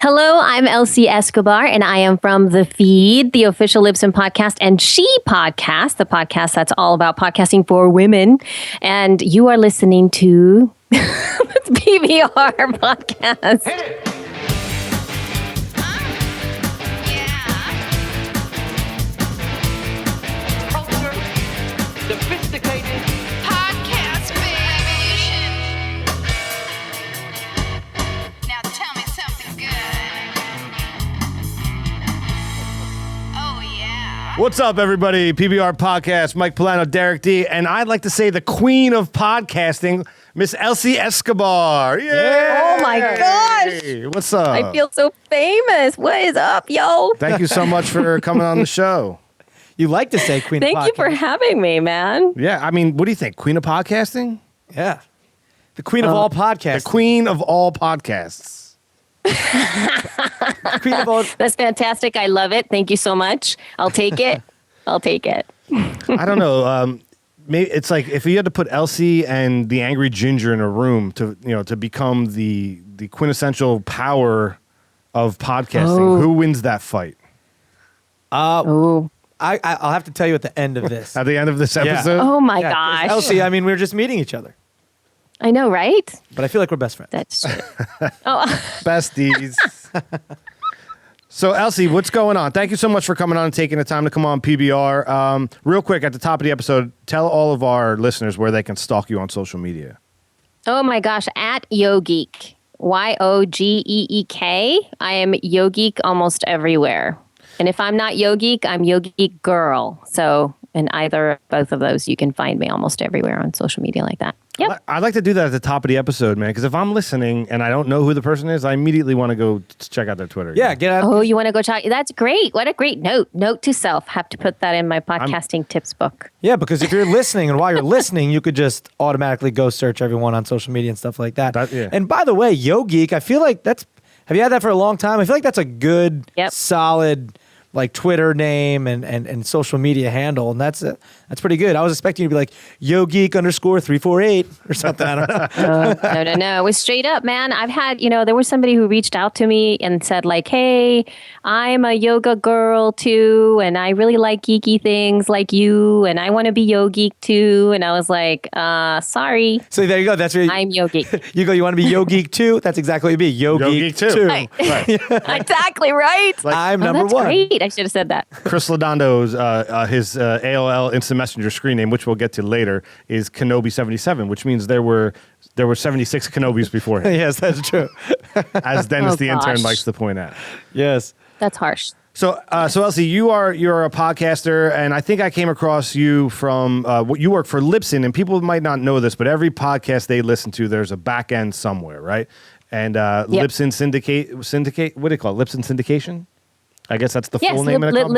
Hello, I'm Elsie Escobar, and I am from The Feed, the official Libsyn podcast, and She Podcast, the podcast that's all about podcasting for women. And you are listening to the PBR podcast. Sophisticated podcast, baby. Now tell me something good. Oh, yeah. What's up, everybody? PBR Podcast, Mike Polano, Derek D, and I'd like to say the queen of podcasting, Miss Elsie Escobar. Yay! Oh my gosh! What's up? I feel so famous. What is up, yo? Thank you so much for coming on the show. You like to say queen of podcasting. Thank you for having me, man. Yeah, I mean, what do you think? Queen of podcasting? Yeah. The queen of all podcasts. The queen of all podcasts. Queen of all. That's fantastic. I love it. Thank you so much. I'll take it. I'll take it. I don't know. Maybe it's like if you had to put Elsie and the Angry Ginger in a room to become the quintessential power of podcasting. Who wins that fight? Oh. I'll have to tell you at the end of this. At the end of this episode? Oh my Yeah, 'cause gosh. Elsie, I mean, we were just meeting each other, I know, right? but I feel like we're best friends. That's true. Oh, Besties. So, Elsie, what's going on? Thank you so much for coming on and taking the time to come on PBR. Real quick, at the top of the episode, tell all of our listeners where they can stalk you on social media. oh my gosh. At YoGeek. YoGeek. I am YoGeek almost everywhere. And if I'm not YoGeek, I'm YoGeek Girl. So in both of those, you can find me almost everywhere on social media like that. Yep. I'd like to do that at the top of the episode, man, because if I'm listening and I don't know who the person is, I immediately want to go check out their Twitter. Yeah, get out. Oh, you want to go check? That's great. What a great note. Note to self. Have to put that in my podcasting tips book. Yeah, because if you're listening, and while you're listening, you could just automatically go search everyone on social media and stuff like that. Yeah. And by the way, YoGeek, I feel like have you had that for a long time? I feel like that's a good, solid, like Twitter name and social media handle, and that's pretty good. I was expecting you to be like YoGeek_348 or something. I don't know. No. It was straight up, man. I've had, there was somebody who reached out to me and said like, hey, I'm a yoga girl too, and I really like geeky things like you, and I want to be YoGeek too. And I was like, sorry. So there you go. That's where I'm YoGeek. you want to be YoGeek too? That's exactly what you'd be. YoGeek too. Right. Exactly right. I'm number that's one. Great. I should have said that. Chris Lodondo's his AOL Instant Messenger screen name, which we'll get to later, is Kenobi77, which means there were 76 Kenobis before him, Yes, that's true. as Dennis the intern gosh. likes to point out. Yes. That's harsh. So Elsie, you're a podcaster, and I think I came across you from you work for Libsyn, and people might not know this, but every podcast they listen to, there's a back end somewhere, right? And Libsyn syndicate. What do they call it? Libsyn syndication? I guess that's the full name of the company.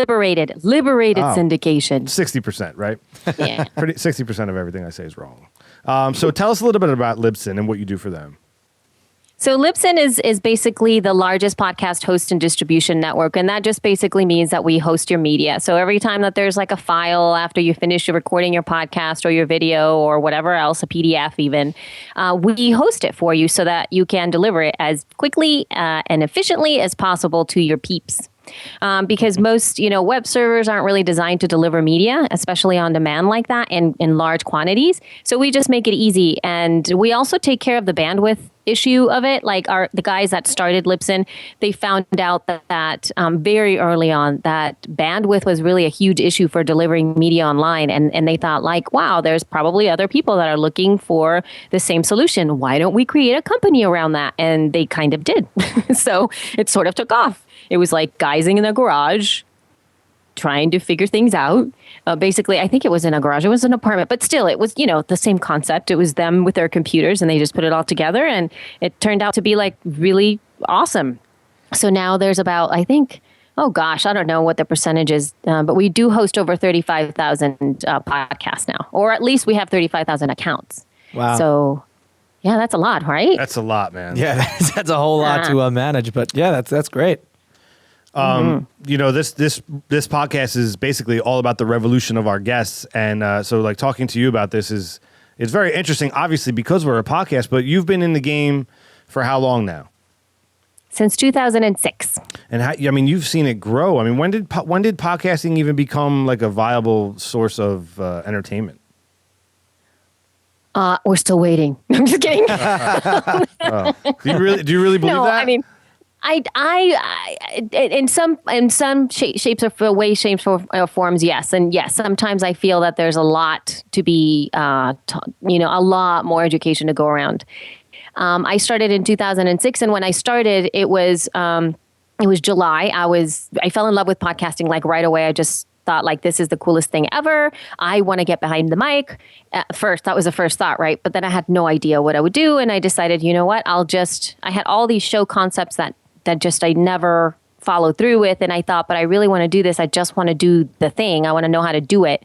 Liberated syndication. 60%, right? Yeah. 60% of everything I say is wrong. So tell us a little bit about Libsyn and what you do for them. So Libsyn is basically the largest podcast host and distribution network, and that just basically means that we host your media. So every time that there's like a file after you finish recording your podcast or your video or whatever else, a PDF even, we host it for you so that you can deliver it as quickly and efficiently as possible to your peeps. Because most, web servers aren't really designed to deliver media, especially on demand like that in large quantities. So we just make it easy. And we also take care of the bandwidth issue of it. Like the guys that started Libsyn, they found out that very early on that bandwidth was really a huge issue for delivering media online. And they thought like, wow, there's probably other people that are looking for the same solution. Why don't we create a company around that? And they kind of did. So it sort of took off. It was like guys in a garage trying to figure things out. Basically, I think it was in a garage. It was an apartment, but still, it was, the same concept. It was them with their computers, and they just put it all together, and it turned out to be like really awesome. So now there's about, I think, oh gosh, I don't know what the percentage is, but we do host over 35,000 podcasts now, or at least we have 35,000 accounts. Wow. So yeah, that's a lot, right? That's a lot, man. Yeah, that's a whole lot to manage, but yeah, that's great. This podcast is basically all about the revolution of our guests, and so like talking to you about this is very interesting. Obviously, because we're a podcast, but you've been in the game for how long now? Since 2006. And how, I mean, you've seen it grow. I mean, when did podcasting even become like a viable source of entertainment? We're still waiting. I'm just kidding. Do you really believe No, that? I mean, I in some shapes or forms, yes, and yes. Sometimes I feel that there's a lot to be, a lot more education to go around. I started in 2006, and when I started, it was July. I fell in love with podcasting like right away. I just thought like, this is the coolest thing ever. I want to get behind the mic. First, that was the first thought, right? But then I had no idea what I would do. And I decided, you know what, I had all these show concepts that I never followed through with. And I thought, but I really want to do this. I just want to do the thing. I want to know how to do it.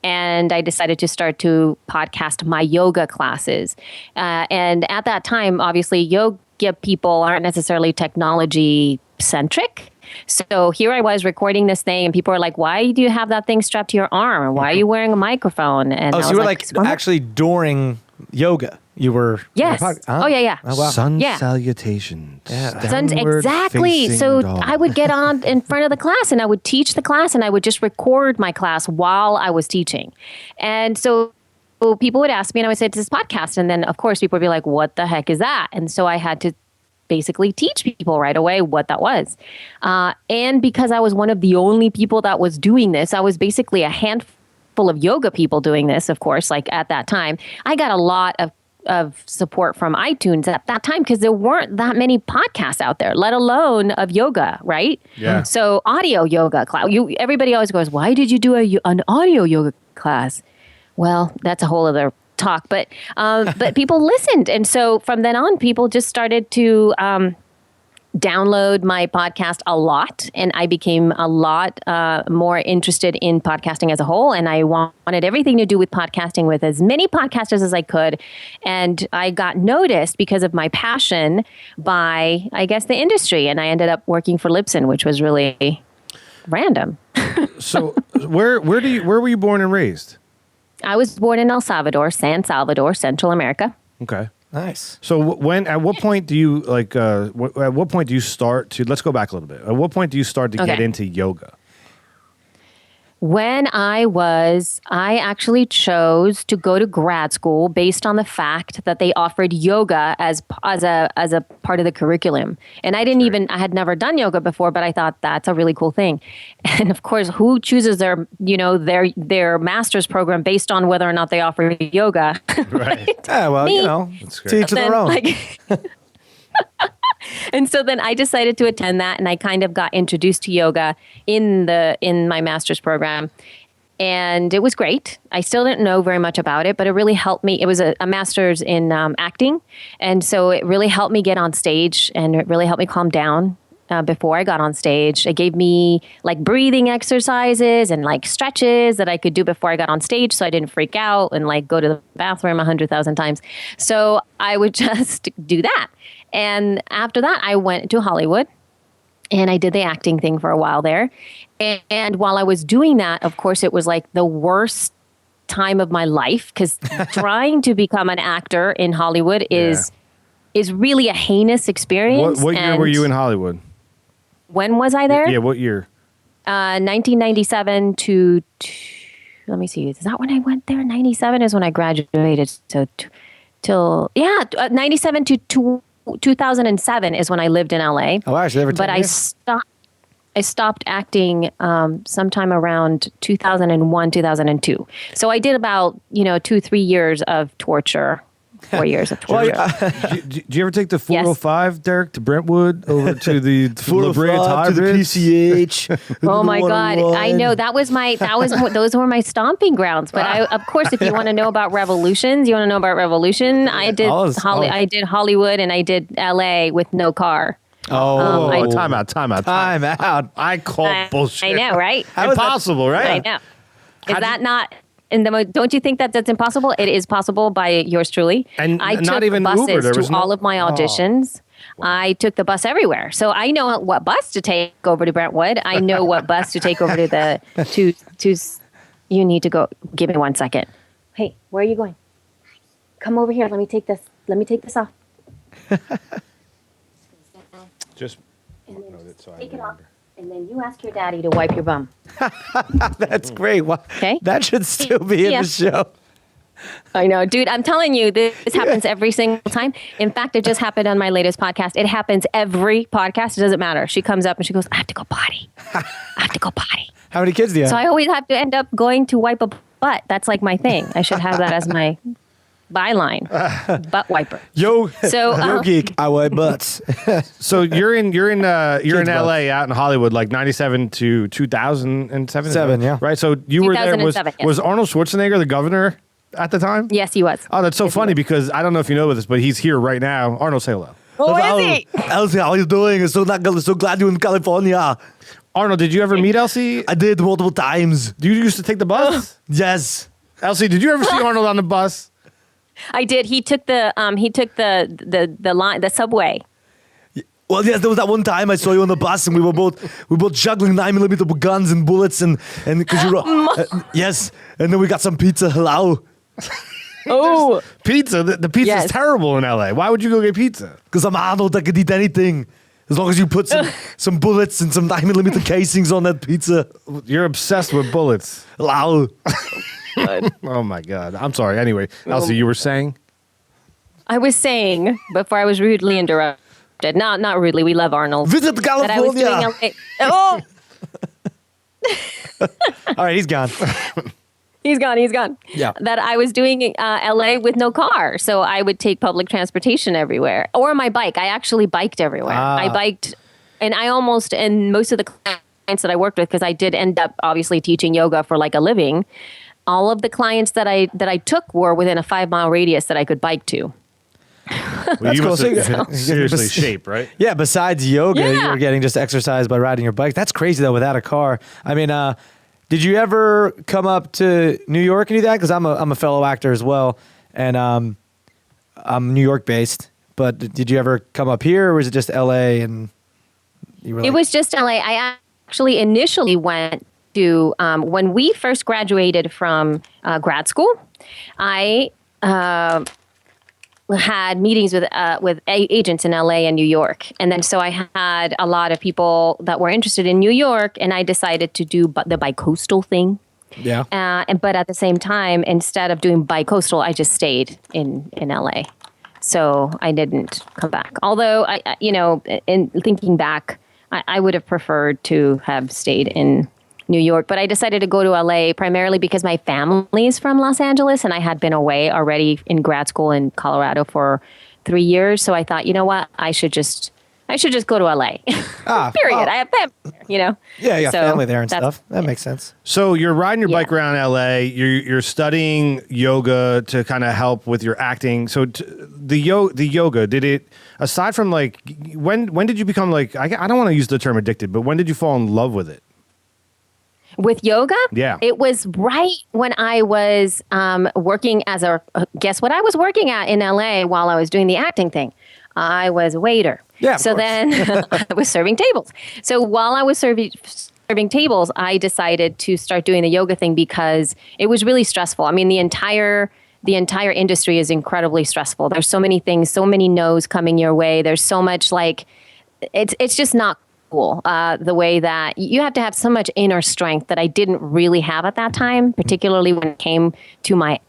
And I decided to start to podcast my yoga classes. And at that time, obviously, yoga people aren't necessarily technology centric. So here I was recording this thing, and people are like, "Why do you have that thing strapped to your arm? Why are you wearing a microphone?" And so you were like actually during yoga. You were yes. Oh yeah. Oh, wow. Sun Yeah. salutations. Yeah. Exactly. So I would get on in front of the class, and I would teach the class, and I would just record my class while I was teaching. And so people would ask me, and I would say, "It's this podcast." And then of course people would be like, "What the heck is that?" And so I had to basically teach people right away what that was. And because I was one of the only people that was doing this, I was basically a handful of yoga people doing this, of course, like at that time. I got a lot of support from iTunes at that time because there weren't that many podcasts out there, let alone of yoga, right? Yeah. So audio yoga class. Everybody always goes, why did you do an audio yoga class? Well, that's a whole other talk, but people listened. And so from then on, people just started to download my podcast a lot. And I became a lot more interested in podcasting as a whole. And I wanted everything to do with podcasting with as many podcasters as I could. And I got noticed because of my passion by, I guess, the industry. And I ended up working for Libsyn, which was really random. So where were you born and raised? I was born in El Salvador, San Salvador, Central America. Okay. Nice. So at what point do you at what point do you start to, let's go back a little bit. At what point do you start to get into yoga? When I actually chose to go to grad school based on the fact that they offered yoga as a part of the curriculum. And I had never done yoga before, but I thought that's a really cool thing. And of course, who chooses their master's program based on whether or not they offer yoga? Right. Yeah, well, Me. to each their own. And so then I decided to attend that, and I kind of got introduced to yoga in my master's program. And it was great. I still didn't know very much about it, but it really helped me. It was a master's in acting. And so it really helped me get on stage, and it really helped me calm down before I got on stage. It gave me like breathing exercises and like stretches that I could do before I got on stage, so I didn't freak out and like go to the bathroom 100,000 times. So I would just do that. And after that, I went to Hollywood, and I did the acting thing for a while there. And while I was doing that, of course, it was like the worst time of my life, because trying to become an actor in Hollywood is really a heinous experience. What year were you in Hollywood? When was I there? Yeah, what year? 1997 to let me see. Is that when I went there? 97 is when I graduated. So till 97 to 2007 is when I lived in LA. Oh, wow, so they were 10 years. I stopped acting sometime around 2001, 2002. So I did about 2-3 years of torture. 4 years of torture. Did you ever take the 405, Derek, to Brentwood over to the La Brea to the PCH? Oh my God! I know those were my stomping grounds. But of course, if you want to know about revolutions, I did I did Hollywood and I did LA with no car. Time out. I call bullshit. I know, right? Impossible, right? I know. Is that not? Don't you think that's impossible? It is possible by yours truly. And I not took even buses Uber. to all of my auditions. Wow. I took the bus everywhere. So I know what bus to take over to Brentwood. I know what bus to take over to you need to go. Give me 1 second. Hey, where are you going? Come over here. Let me take this off. Just note it so I take it off, remember. and then you ask your daddy to wipe your bum. That's great. Okay. That should still be in Yeah. the show. I know, dude. I'm telling you, this happens every single time. In fact, it just happened on my latest podcast. It happens every podcast. It doesn't matter. She comes up and she goes, "I have to go potty. I have to go potty." How many kids do you have? So I always have to end up going to wipe a butt. That's like my thing. I should have that as my byline, butt wiper. Yo, So, yo, geek. I wipe butts. So you're in Kids LA out in Hollywood, like 97 to 2007. Seven, yeah. Right. So you were there. 2007, yes. Was Arnold Schwarzenegger the governor at the time? Yes, he was. Oh, that's so funny because I don't know if you know this, but he's here right now. Arnold, say hello. Oh, is he? Elsie, how are you doing? So glad you're in California. Arnold, did you ever meet Elsie? I did multiple times. You used to take the bus? Yes. Elsie, did you ever see Arnold on the bus? I did. He took the line, the subway. Well, yes, there was that one time I saw you on the bus, and we were both juggling 9mm guns and bullets, and because you were yes, and then we got some pizza. Hello, Oh, Pizza? The pizza's Yes. terrible in LA. Why would you go get pizza? because I'm Arnold. I could eat anything as long as you put some bullets and some 9mm casings on that pizza. You're obsessed with bullets. Hello. Oh my God. I'm sorry. Anyway, Elsie, you were saying? I was saying before I was rudely interrupted. Not rudely. We love Arnold. Visit That I was doing California. LA. Oh, All right, he's gone. he's gone. He's gone. Yeah. That I was doing LA with no car, so I would take public transportation everywhere or my bike. I actually biked everywhere. I biked, and and most of the clients that I worked with, because I did end up obviously teaching yoga for like a living. All of the clients that I took were within a 5-mile radius that I could bike to. Well, you cool. must So have you- seriously shape, right? Yeah, besides yoga, Yeah. you were getting just exercise by riding your bike. That's crazy though, without a car. I mean, did you ever come up to New York and do that? Because I'm a fellow actor as well, and I'm New York based. But did you ever come up here, or was it just LA? And you were like, It was just LA. I actually initially went to when we first graduated from grad school. I had meetings with agents in LA and New York, and then so I had a lot of people that were interested in New York, and I decided to do the bi-coastal thing. yeah. But at the same time, instead of doing bi-coastal, I just stayed in LA. So I didn't come back. Although in thinking back, I would have preferred to have stayed in New York, but I decided to go to LA primarily because my family is from Los Angeles, and I had been away already in grad school in Colorado for 3 years. So I thought, you know what, I should just go to LA. Period. I have family there, Yeah, you got So family there and that's- stuff. That makes sense. So you're riding your bike Yeah. around LA. You're studying yoga to kind of help with your acting. So the yoga, did it, aside from like, when did you become like, I don't want to use the term addicted, but when did you fall in love with it? With yoga? Yeah. It was right when I was working as guess what I was working at in LA while I was doing the acting thing? I was a waiter. Yeah, of So course. then I was serving tables. So while I was serving tables, I decided to start doing the yoga thing because it was really stressful. I mean, the entire industry is incredibly stressful. There's so many things, so many no's coming your way. There's so much like, it's just not cool. The way that you have to have so much inner strength that I didn't really have at that time, particularly when it came to my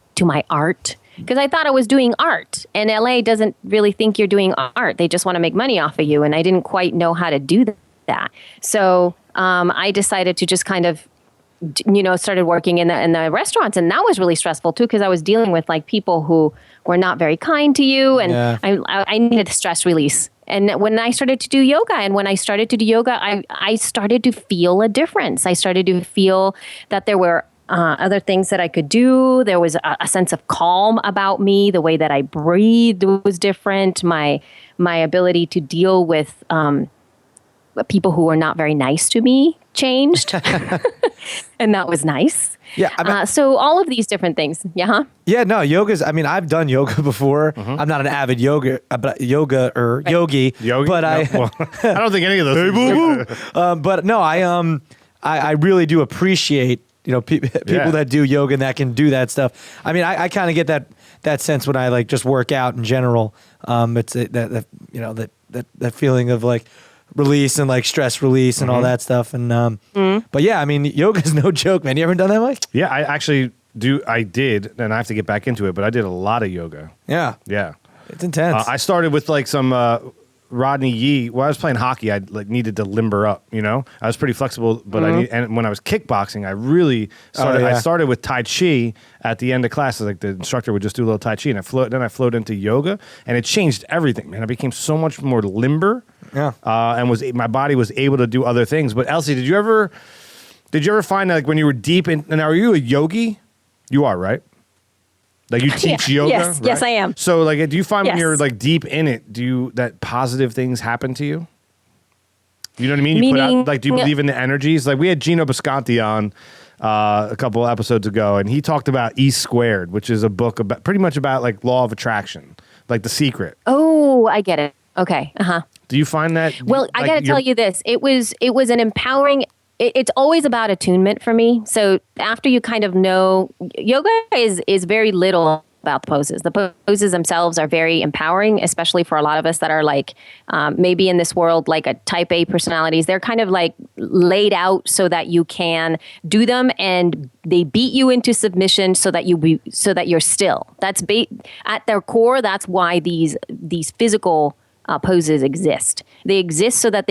art. Because I thought I was doing art, and LA doesn't really think you're doing art. They just want to make money off of you, and I didn't quite know how to do that. So I decided to just kind of, started working in the restaurants, and that was really stressful too because I was dealing with like people who were not very kind to you, and Yeah. I needed stress release. And when I started to do yoga, I started to feel a difference. I started to feel that there were other things that I could do. There was a sense of calm about me. The way that I breathed was different. My ability to deal with people who were not very nice to me changed. And that was nice. Yeah, I mean- so all of these different things. Yeah. Huh? Yeah, no, I've done yoga before. I'm not an avid yogi, but Yogi? but No, well, I don't think any of those. but no, I really do appreciate people Yeah. that do yoga and that can do that stuff. I mean, I kind of get that sense when I like just work out in general. It's that feeling of like release and like stress release and all that stuff. And but yeah, I mean, yoga's no joke, man. You ever done that, Mike? Yeah, I actually do. I did, and I have to get back into it. But I did a lot of yoga. Yeah, Yeah, it's intense. I started with like some Rodney Yee. When I was playing hockey, I like needed to limber up. You know, I was pretty flexible, but and when I was kickboxing, I really started. yeah. I started with Tai Chi at the end of classes. Like the instructor would just do a little Tai Chi, and then I flowed into yoga, and it changed everything. Man, I became so much more limber. Yeah, and my body was able to do other things. But Elsie, did you ever find that, like, when you were deep in? And are you a yogi? You are, right? Like, you teach yoga? Yes, right? yes, I am. So, like, do you find when Yes. you're like deep in it, that positive things happen to you? You know what I mean? Meaning- Do you believe in the energies? Like, we had Gino Bisconti on a couple episodes ago, and he talked about E Squared, which is a book about pretty much about like law of attraction, like The Secret. Oh, I get it. Okay. Uh-huh. Do you find that? Well, I like, got to tell you this. It was an empowering. It's always about attunement for me. So after you kind of know, yoga is very little about the poses. The poses themselves are very empowering, especially for a lot of us that are like maybe in this world like a type A personalities. They're kind of like laid out so that you can do them, and they beat you into submission so that you're still. That's at their core. That's why these physical poses exist. They exist so that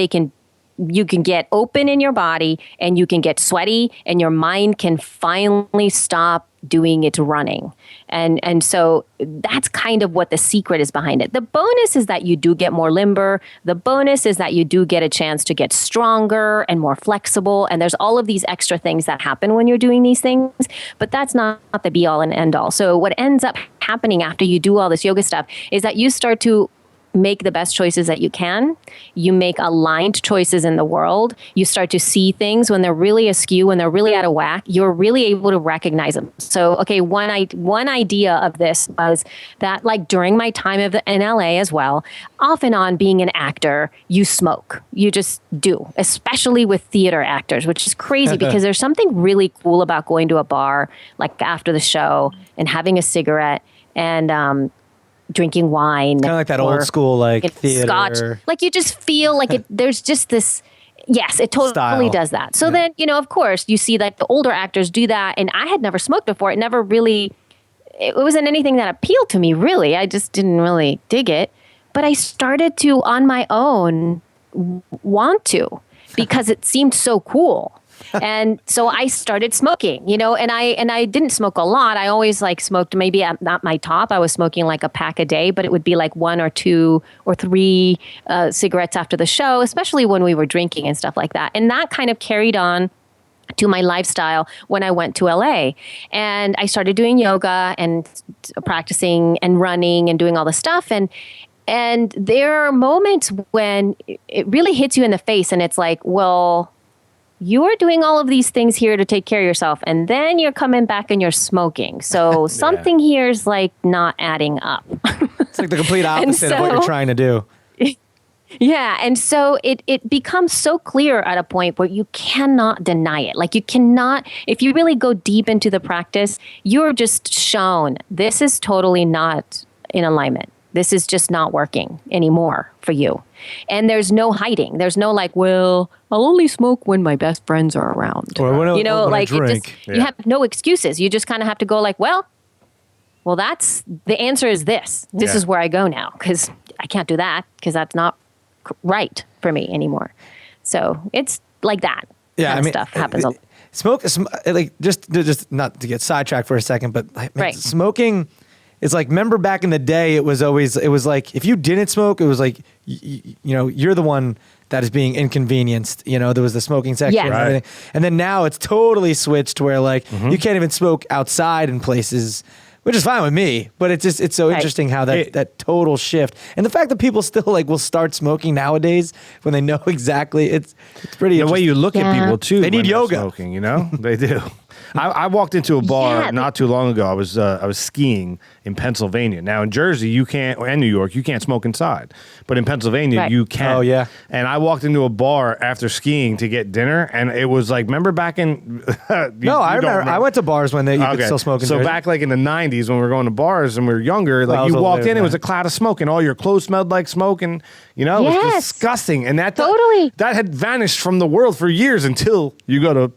you can get open in your body, and you can get sweaty, and your mind can finally stop doing its running. And so that's kind of what the secret is behind it. The bonus is that you do get more limber. The bonus is that you do get a chance to get stronger and more flexible. And there's all of these extra things that happen when you're doing these things, but that's not the be all and end all. So what ends up happening after you do all this yoga stuff is that you start to make the best choices that you can. You make aligned choices in the world. You start to see things when they're really askew, when they're really out of whack. You're really able to recognize them. So, okay, one idea of this was that, like, during my time in LA as well, off and on being an actor, you smoke. You just do, especially with theater actors, which is crazy because there's something really cool about going to a bar, like after the show, and having a cigarette and drinking wine, kind of like that old school like theater, scotch. Like you just feel like it. There's just this. Yes, it totally Style. does that. So then, of course, you see that the older actors do that, and I had never smoked before. It never really. It wasn't anything that appealed to me, really. I just didn't really dig it. But I started to, on my own, want to because it seemed so cool. And so I started smoking, and I didn't smoke a lot. I always like smoked maybe at not my top. I was smoking like a pack a day, but it would be like 1 or 2 or 3 cigarettes after the show, especially when we were drinking and stuff like that. And that kind of carried on to my lifestyle when I went to LA, and I started doing yoga and practicing and running and doing all the stuff. And there are moments when it really hits you in the face, and it's like, well, you are doing all of these things here to take care of yourself, and then you're coming back and you're smoking. So something here is like not adding up. It's like the complete opposite of what you're trying to do. Yeah. And so it becomes so clear at a point where you cannot deny it. Like you cannot, if you really go deep into the practice, you're just shown this is totally not in alignment. This is just not working anymore for you. And there's no hiding. There's no like, well, I'll only smoke when my best friends are around. Or when I drink. You have no excuses. You just kind of have to go like, well, that's the answer is this. This is where I go now because I can't do that because that's not right for me anymore. So it's like that. Yeah, kind of stuff happens. Like just not to get sidetracked for a second, but like, man, Right. smoking. It's like, remember back in the day, it was like, if you didn't smoke, it was like, you're the one that is being inconvenienced. There was the smoking section and everything. And then now it's totally switched where like, you can't even smoke outside in places, which is fine with me. But it's so interesting how that total shift. And the fact that people still like will start smoking nowadays when they know exactly, it's pretty interesting. The way you look at people too. They need when they're yoga. Smoking, they do. I walked into a bar Yeah, not too long ago. I was skiing in Pennsylvania. Now in Jersey, you can't, and New York, you can't smoke inside, but in Pennsylvania, Right. you can. Oh, yeah. And I walked into a bar after skiing to get dinner, and it was like, remember back in? No, I remember. I went to bars when you could still smoke in So Jersey. back like in the 90s when we were going to bars and we were younger, like I was you over walked there, in, it was man. a cloud of smoke and all your clothes smelled like smoke and, it was Yes. disgusting. And that Totally. that had vanished from the world for years until you go to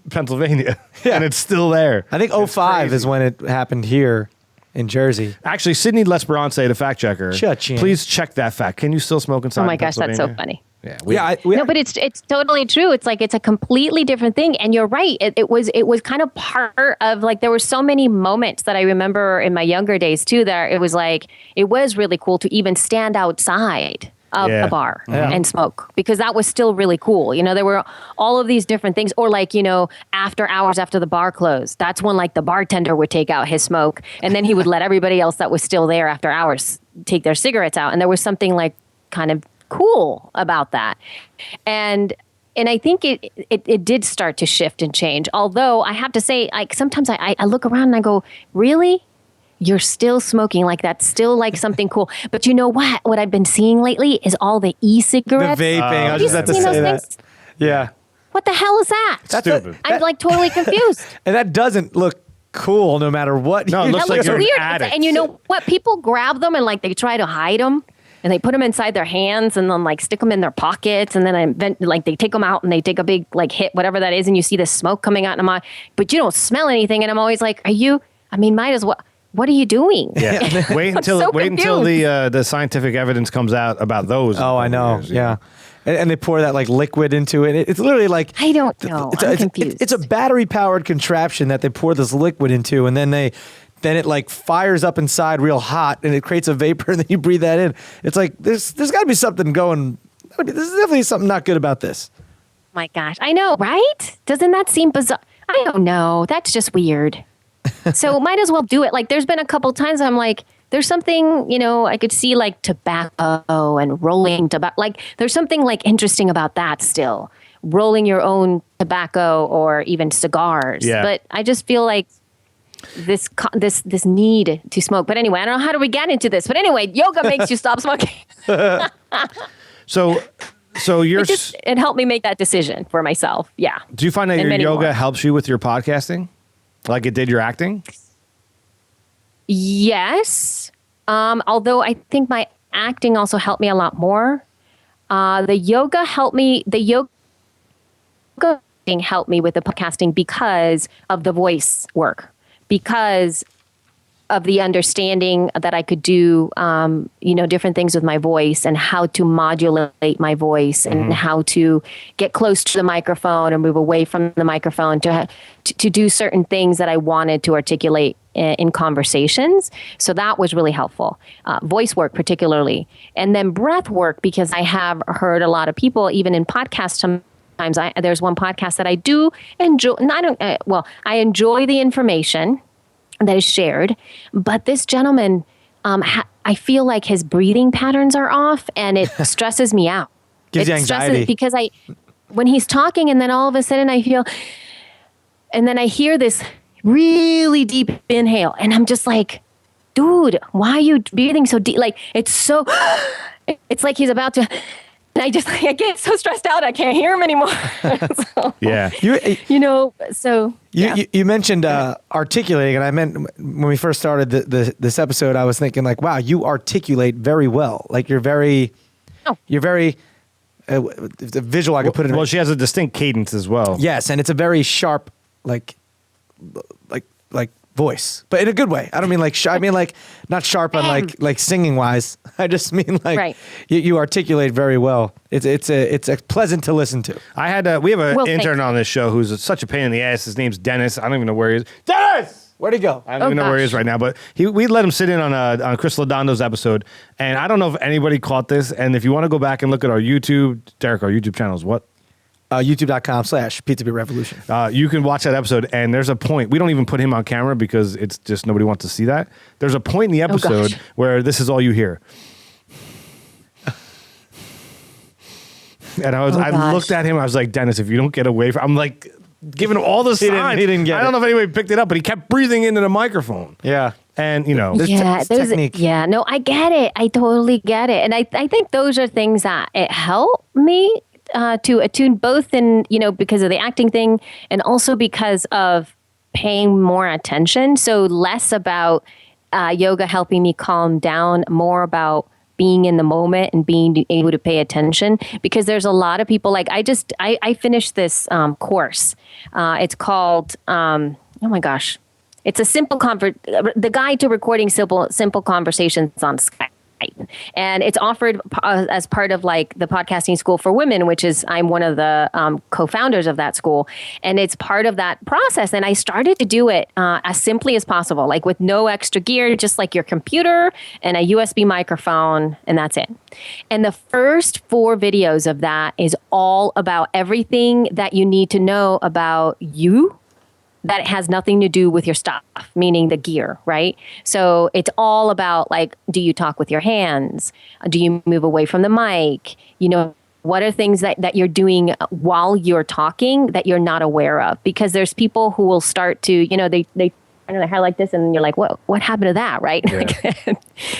Pennsylvania and it's still there. I think It's 05 crazy. is when it happened here in Jersey. Actually, Sydney Lesperance, the fact checker, Cha-ching. please check that fact. Can you still smoke inside? Oh my in gosh, that's so Pennsylvania? funny. Yeah, No, but it's totally true. It's like it's a completely different thing, and you're right. It was kind of part of like there were so many moments that I remember in my younger days too. That it was like it was really cool to even stand outside of Yeah. a bar and smoke because that was still really cool. There were all of these different things, or like after hours after the bar closed, that's when like the bartender would take out his smoke, and then he would let everybody else that was still there after hours take their cigarettes out, and there was something like kind of cool about that. And I think it did start to shift and change. Although I have to say, like sometimes I look around and I go, really? You're still smoking? Like that's still like something cool. But you know what? What I've been seeing lately is all the The e-cigarettes. vaping. I Have was you just about to seen say those that. things? Yeah. What the hell is that? That's Stupid. I'm like totally confused. And that doesn't look cool no matter what. No, it you looks That like looks you're an weird. addict. And you know what? People grab them and like they try to hide them. And they put them inside their hands and then like stick them in their pockets. And then like they take them out and they take a big like hit, whatever that is. And you see the smoke coming out. But you don't smell anything. And I'm always like, might as well. What are you doing? Yeah. Wait until so the scientific evidence comes out about those. Oh, I know. Years, Yeah. And they pour that like liquid into it. It's literally like I don't know. I'm confused. It's a battery powered contraption that they pour this liquid into, and then it like fires up inside real hot, and it creates a vapor, and then you breathe that in. It's like there's got to be something going. There's definitely something not good about this. My gosh, I know, right? Doesn't that seem bizarre? I don't know. That's just weird. So might as well do it. Like there's been a couple times I'm like, there's something, I could see like tobacco and rolling tobacco. Like there's something like interesting about that still. Rolling your own tobacco or even cigars. Yeah. But I just feel like this need to smoke. But anyway, I don't know how do we get into this. But anyway, yoga makes you stop smoking. So you're. It helped me make that decision for myself. Yeah. Do you find that and your many yoga more. helps you with your podcasting, like it did your acting? Yes. Although I think my acting also helped me a lot more. The yoga helped me. The yoga helped me with the podcasting because of the voice work, because of the understanding that I could do, different things with my voice and how to modulate my voice and how to get close to the microphone or move away from the microphone to do certain things that I wanted to articulate in conversations. So that was really helpful. Voice work particularly. And then breath work, because I have heard a lot of people, even in podcasts, sometimes there's one podcast that I do enjoy. I enjoy the information that is shared, but this gentleman, I feel like his breathing patterns are off, and it stresses me out. Gives you anxiety. Because when he's talking, and then all of a sudden I feel, and then I hear this really deep inhale, and I'm just like, dude, why are you breathing so deep? Like it's like he's about to. And I get so stressed out, I can't hear him anymore. So, Yeah. You mentioned articulating, and I meant when we first started this episode, I was thinking like, wow, you articulate very well. Like you're very the visual. I could put it. Well, she has a distinct cadence as well. Yes, and it's a very sharp, like voice, but in a good way. I don't mean like I mean like not sharp on like singing wise. I just mean like Right. you articulate very well. It's a pleasant to listen to. We have an Well, intern thanks. on this show who's such a pain in the ass. His name's Dennis. I don't even know where he is. Dennis! Where'd he go? I don't even know where he is right now, but we let him sit in on Chris Lodondo's episode, and I don't know if anybody caught this. And if you want to go back and look at our YouTube, Derek, our YouTube channel is what? YouTube.com/PizzaBeatRevolution. You can watch that episode, and there's a point. We don't even put him on camera because it's just nobody wants to see that. There's a point in the episode gosh. where this is all you hear. And I gosh. looked at him. I was like, Dennis, if you don't get away from, I'm like, giving him all the signs. He didn't get I don't know if anybody picked it up, but he kept breathing into the microphone. Yeah. And, you know. Technique. Yeah, no, I get it. I totally get it. And I think those are things that it helped me to attune both in, because of the acting thing and also because of paying more attention. So less about yoga helping me calm down, more about being in the moment and being able to pay attention, because there's a lot of people like I finished this course. It's called, oh my gosh, it's a the guide to recording simple conversations on Skype. And it's offered as part of like the podcasting school for women, which is I'm one of the co-founders of that school. And it's part of that process. And I started to do it as simply as possible, like with no extra gear, just like your computer and a USB microphone, and that's it. And the first 4 videos of that is all about everything that you need to know about you that has nothing to do with your stuff, meaning the gear, right? So it's all about like, do you talk with your hands? Do you move away from the mic? What are things that you're doing while you're talking that you're not aware of? Because there's people who will start to, they I don't know, hair like this, and you're like, what happened to that, right? Yeah.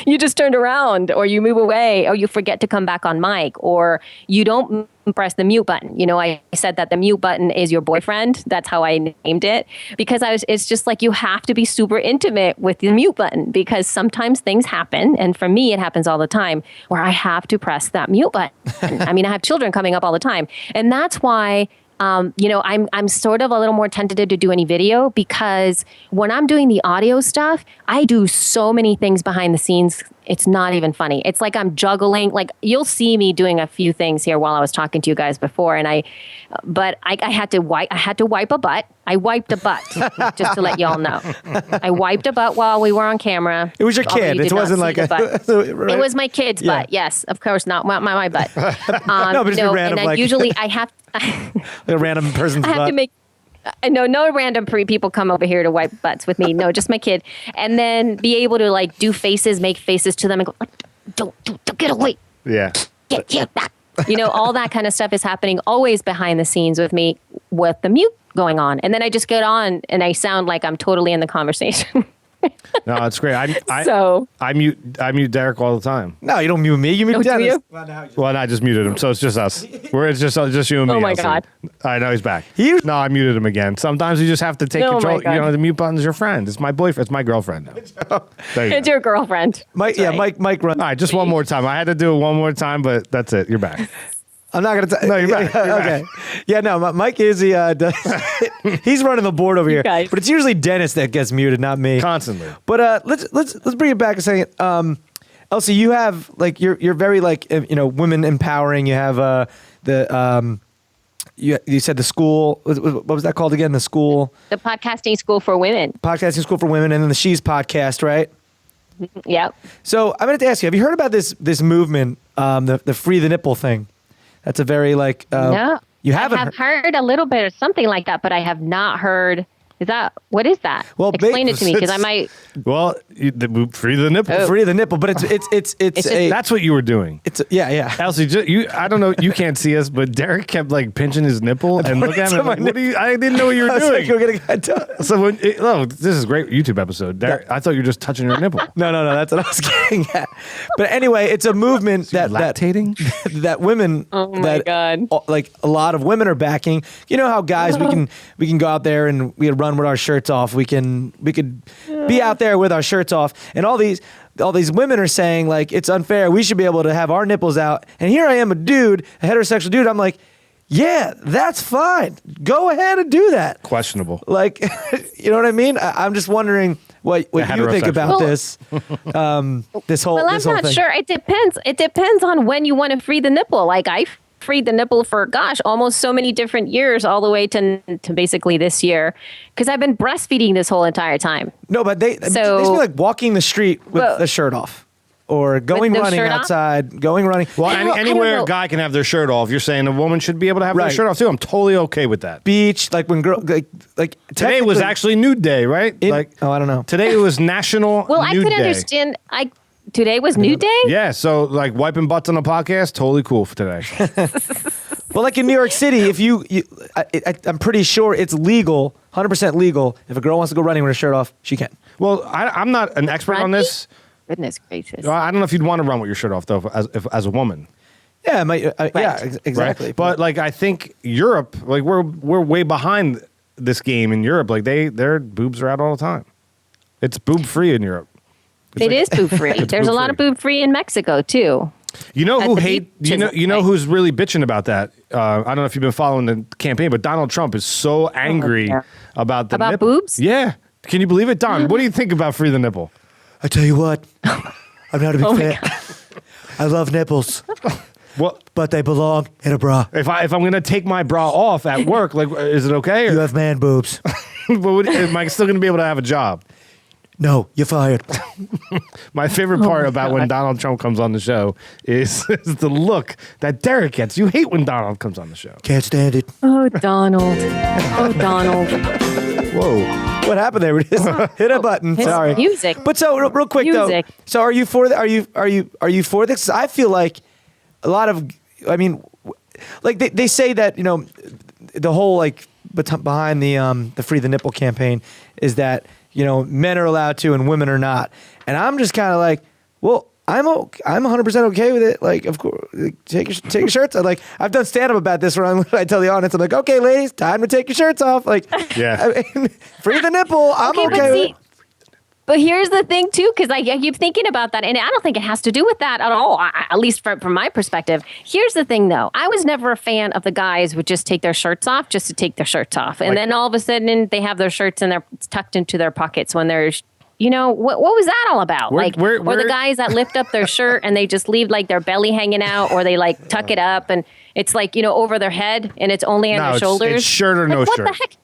You just turned around, or you move away, or you forget to come back on mic, or you don't press the mute button. I said that the mute button is your boyfriend. That's how I named it, because it's just like you have to be super intimate with the mute button, because sometimes things happen, and for me, it happens all the time, where I have to press that mute button. I mean, I have children coming up all the time, and that's why I'm sort of a little more tentative to do any video, because when I'm doing the audio stuff, I do so many things behind the scenes. It's not even funny. It's like I'm juggling. Like you'll see me doing a few things here while I was talking to you guys before, and I had to wipe a butt. I wiped a butt, just to let y'all know. I wiped a butt while we were on camera. It was your kid. It wasn't like a. Right? It was my kid's butt. Yes, of course, not my butt. No, but just random. And I usually I have a random person's butt. I have to make. No random people come over here to wipe butts with me. No, just my kid. And then be able to like do faces, make faces to them and go, don't get away. Yeah. Get back. All that kind of stuff is happening always behind the scenes with me with the mute going on. And then I just get on and I sound like I'm totally in the conversation. No, it's great. I mute Derek all the time. No, you don't mute me. You mute Dennis. Well, I just muted him, so it's just us. It's just you and me. Oh my Elsie. God! I know he's back. No, I muted him again. Sometimes you just have to take control. The mute button's your friend. It's my boyfriend. It's my girlfriend now. It's your girlfriend. Mike run. All right, just one more time. I had to do it one more time, but that's it. You're back. I'm not going to. No, you're back. Okay. Yeah, no, Mike is he's running the board over here. Guys. But it's usually Dennis that gets muted, not me. Constantly. Let's bring it back a second. Elsie, you have like you're very like women empowering. You have you said the school. What was that called again? The school. The podcasting school for women. Podcasting school for women, and then the She's podcast, right? Yep. So I'm going to ask you: have you heard about this movement, the free the nipple thing? That's a very like. No, you haven't. I have heard a little bit or something like that, but I have not heard. What is that? Well, explain it to me, because I might. Well, free the nipple. Oh. Free the nipple, but it's that's what you were doing. Yeah. Elsie, I don't know, you can't see us, but Derek kept like pinching his nipple and looking at him. Like, I didn't know what you were doing. So this is a great YouTube episode. Derek, I thought you were just touching your nipple. No, that's what I was getting at. But anyway, it's a movement that women. Oh my God! Like a lot of women are backing. You know how guys we can go out there and we run with our shirts off. We could be out there with our shirts off, and all these women are saying like it's unfair. We should be able to have our nipples out. And here I am, a dude, a heterosexual dude. I'm like, yeah, that's fine. Go ahead and do that. Questionable. Like, you know what I mean? I'm just wondering what you think about this. This whole. Well, I'm not sure. It depends. It depends on when you want to free the nipple. Like I freed the nipple for almost so many different years, all the way to basically this year, because I've been breastfeeding this whole entire time. No, but they be like walking the street with the shirt off, or going running outside, going running. Well, anywhere a guy can have their shirt off. You're saying a woman should be able to have their shirt off too. I'm totally okay with that. Beach, like when like today was actually nude day, right? I don't know. Today it was National. Well, Nude I could Day. understand. Today was nude day? Yeah, so like wiping butts on a podcast, totally cool for today. Well, like in New York City, if I'm pretty sure it's legal, 100% legal. If a girl wants to go running with her shirt off, she can. Well, I'm not an expert on this. Goodness gracious. I don't know if you'd want to run with your shirt off though, as a woman. Yeah, exactly. Right. But like I think Europe, like we're way behind this game in Europe. Like their boobs are out all the time. It's boob free in Europe. It is boob free. There's a lot of boob free in Mexico too. You know who you know who's really bitching about that? I don't know if you've been following the campaign, but Donald Trump is so angry about the nipple. Boobs? Yeah. Can you believe it, Don? What do you think about free the nipple? I tell you what, I'm not a big fan. I love nipples. Well, but they belong in a bra. If I'm gonna take my bra off at work, like, is it okay? You have man boobs. Am I still gonna be able to have a job? No, you're fired. My favorite part about when Donald Trump comes on the show is the look that Derek gets. You hate when Donald comes on the show. Can't stand it. Oh, Donald. Oh, Donald. Whoa. What happened there? We just hit a button. Sorry. Music. But so real quick though. So are you for are you for this? I feel like a lot of, I mean, like they say that, you know, the whole like behind the Free the Nipple campaign is that, you know, men are allowed to and women are not. And I'm just kind of like, well, I'm 100% okay with it. Like, of course, take your shirts off. Like, I've done stand-up about this where I tell the audience, I'm like, okay, ladies, time to take your shirts off. Like, yeah. I mean, free the nipple. I'm okay with it. But here's the thing, too, because I keep thinking about that, and I don't think it has to do with that at all, at least from my perspective. Here's the thing, though. I was never a fan of the guys who would just take their shirts off just to take their shirts off. And then all of a sudden, they have their shirts and they're tucked into their pockets when they're, you know, what was that all about? Or the guys that lift up their shirt and they just leave, like, their belly hanging out, or they, like, tuck it up, and it's, like, you know, over their head, and it's only on their shoulders. It's shirt or no shirt. What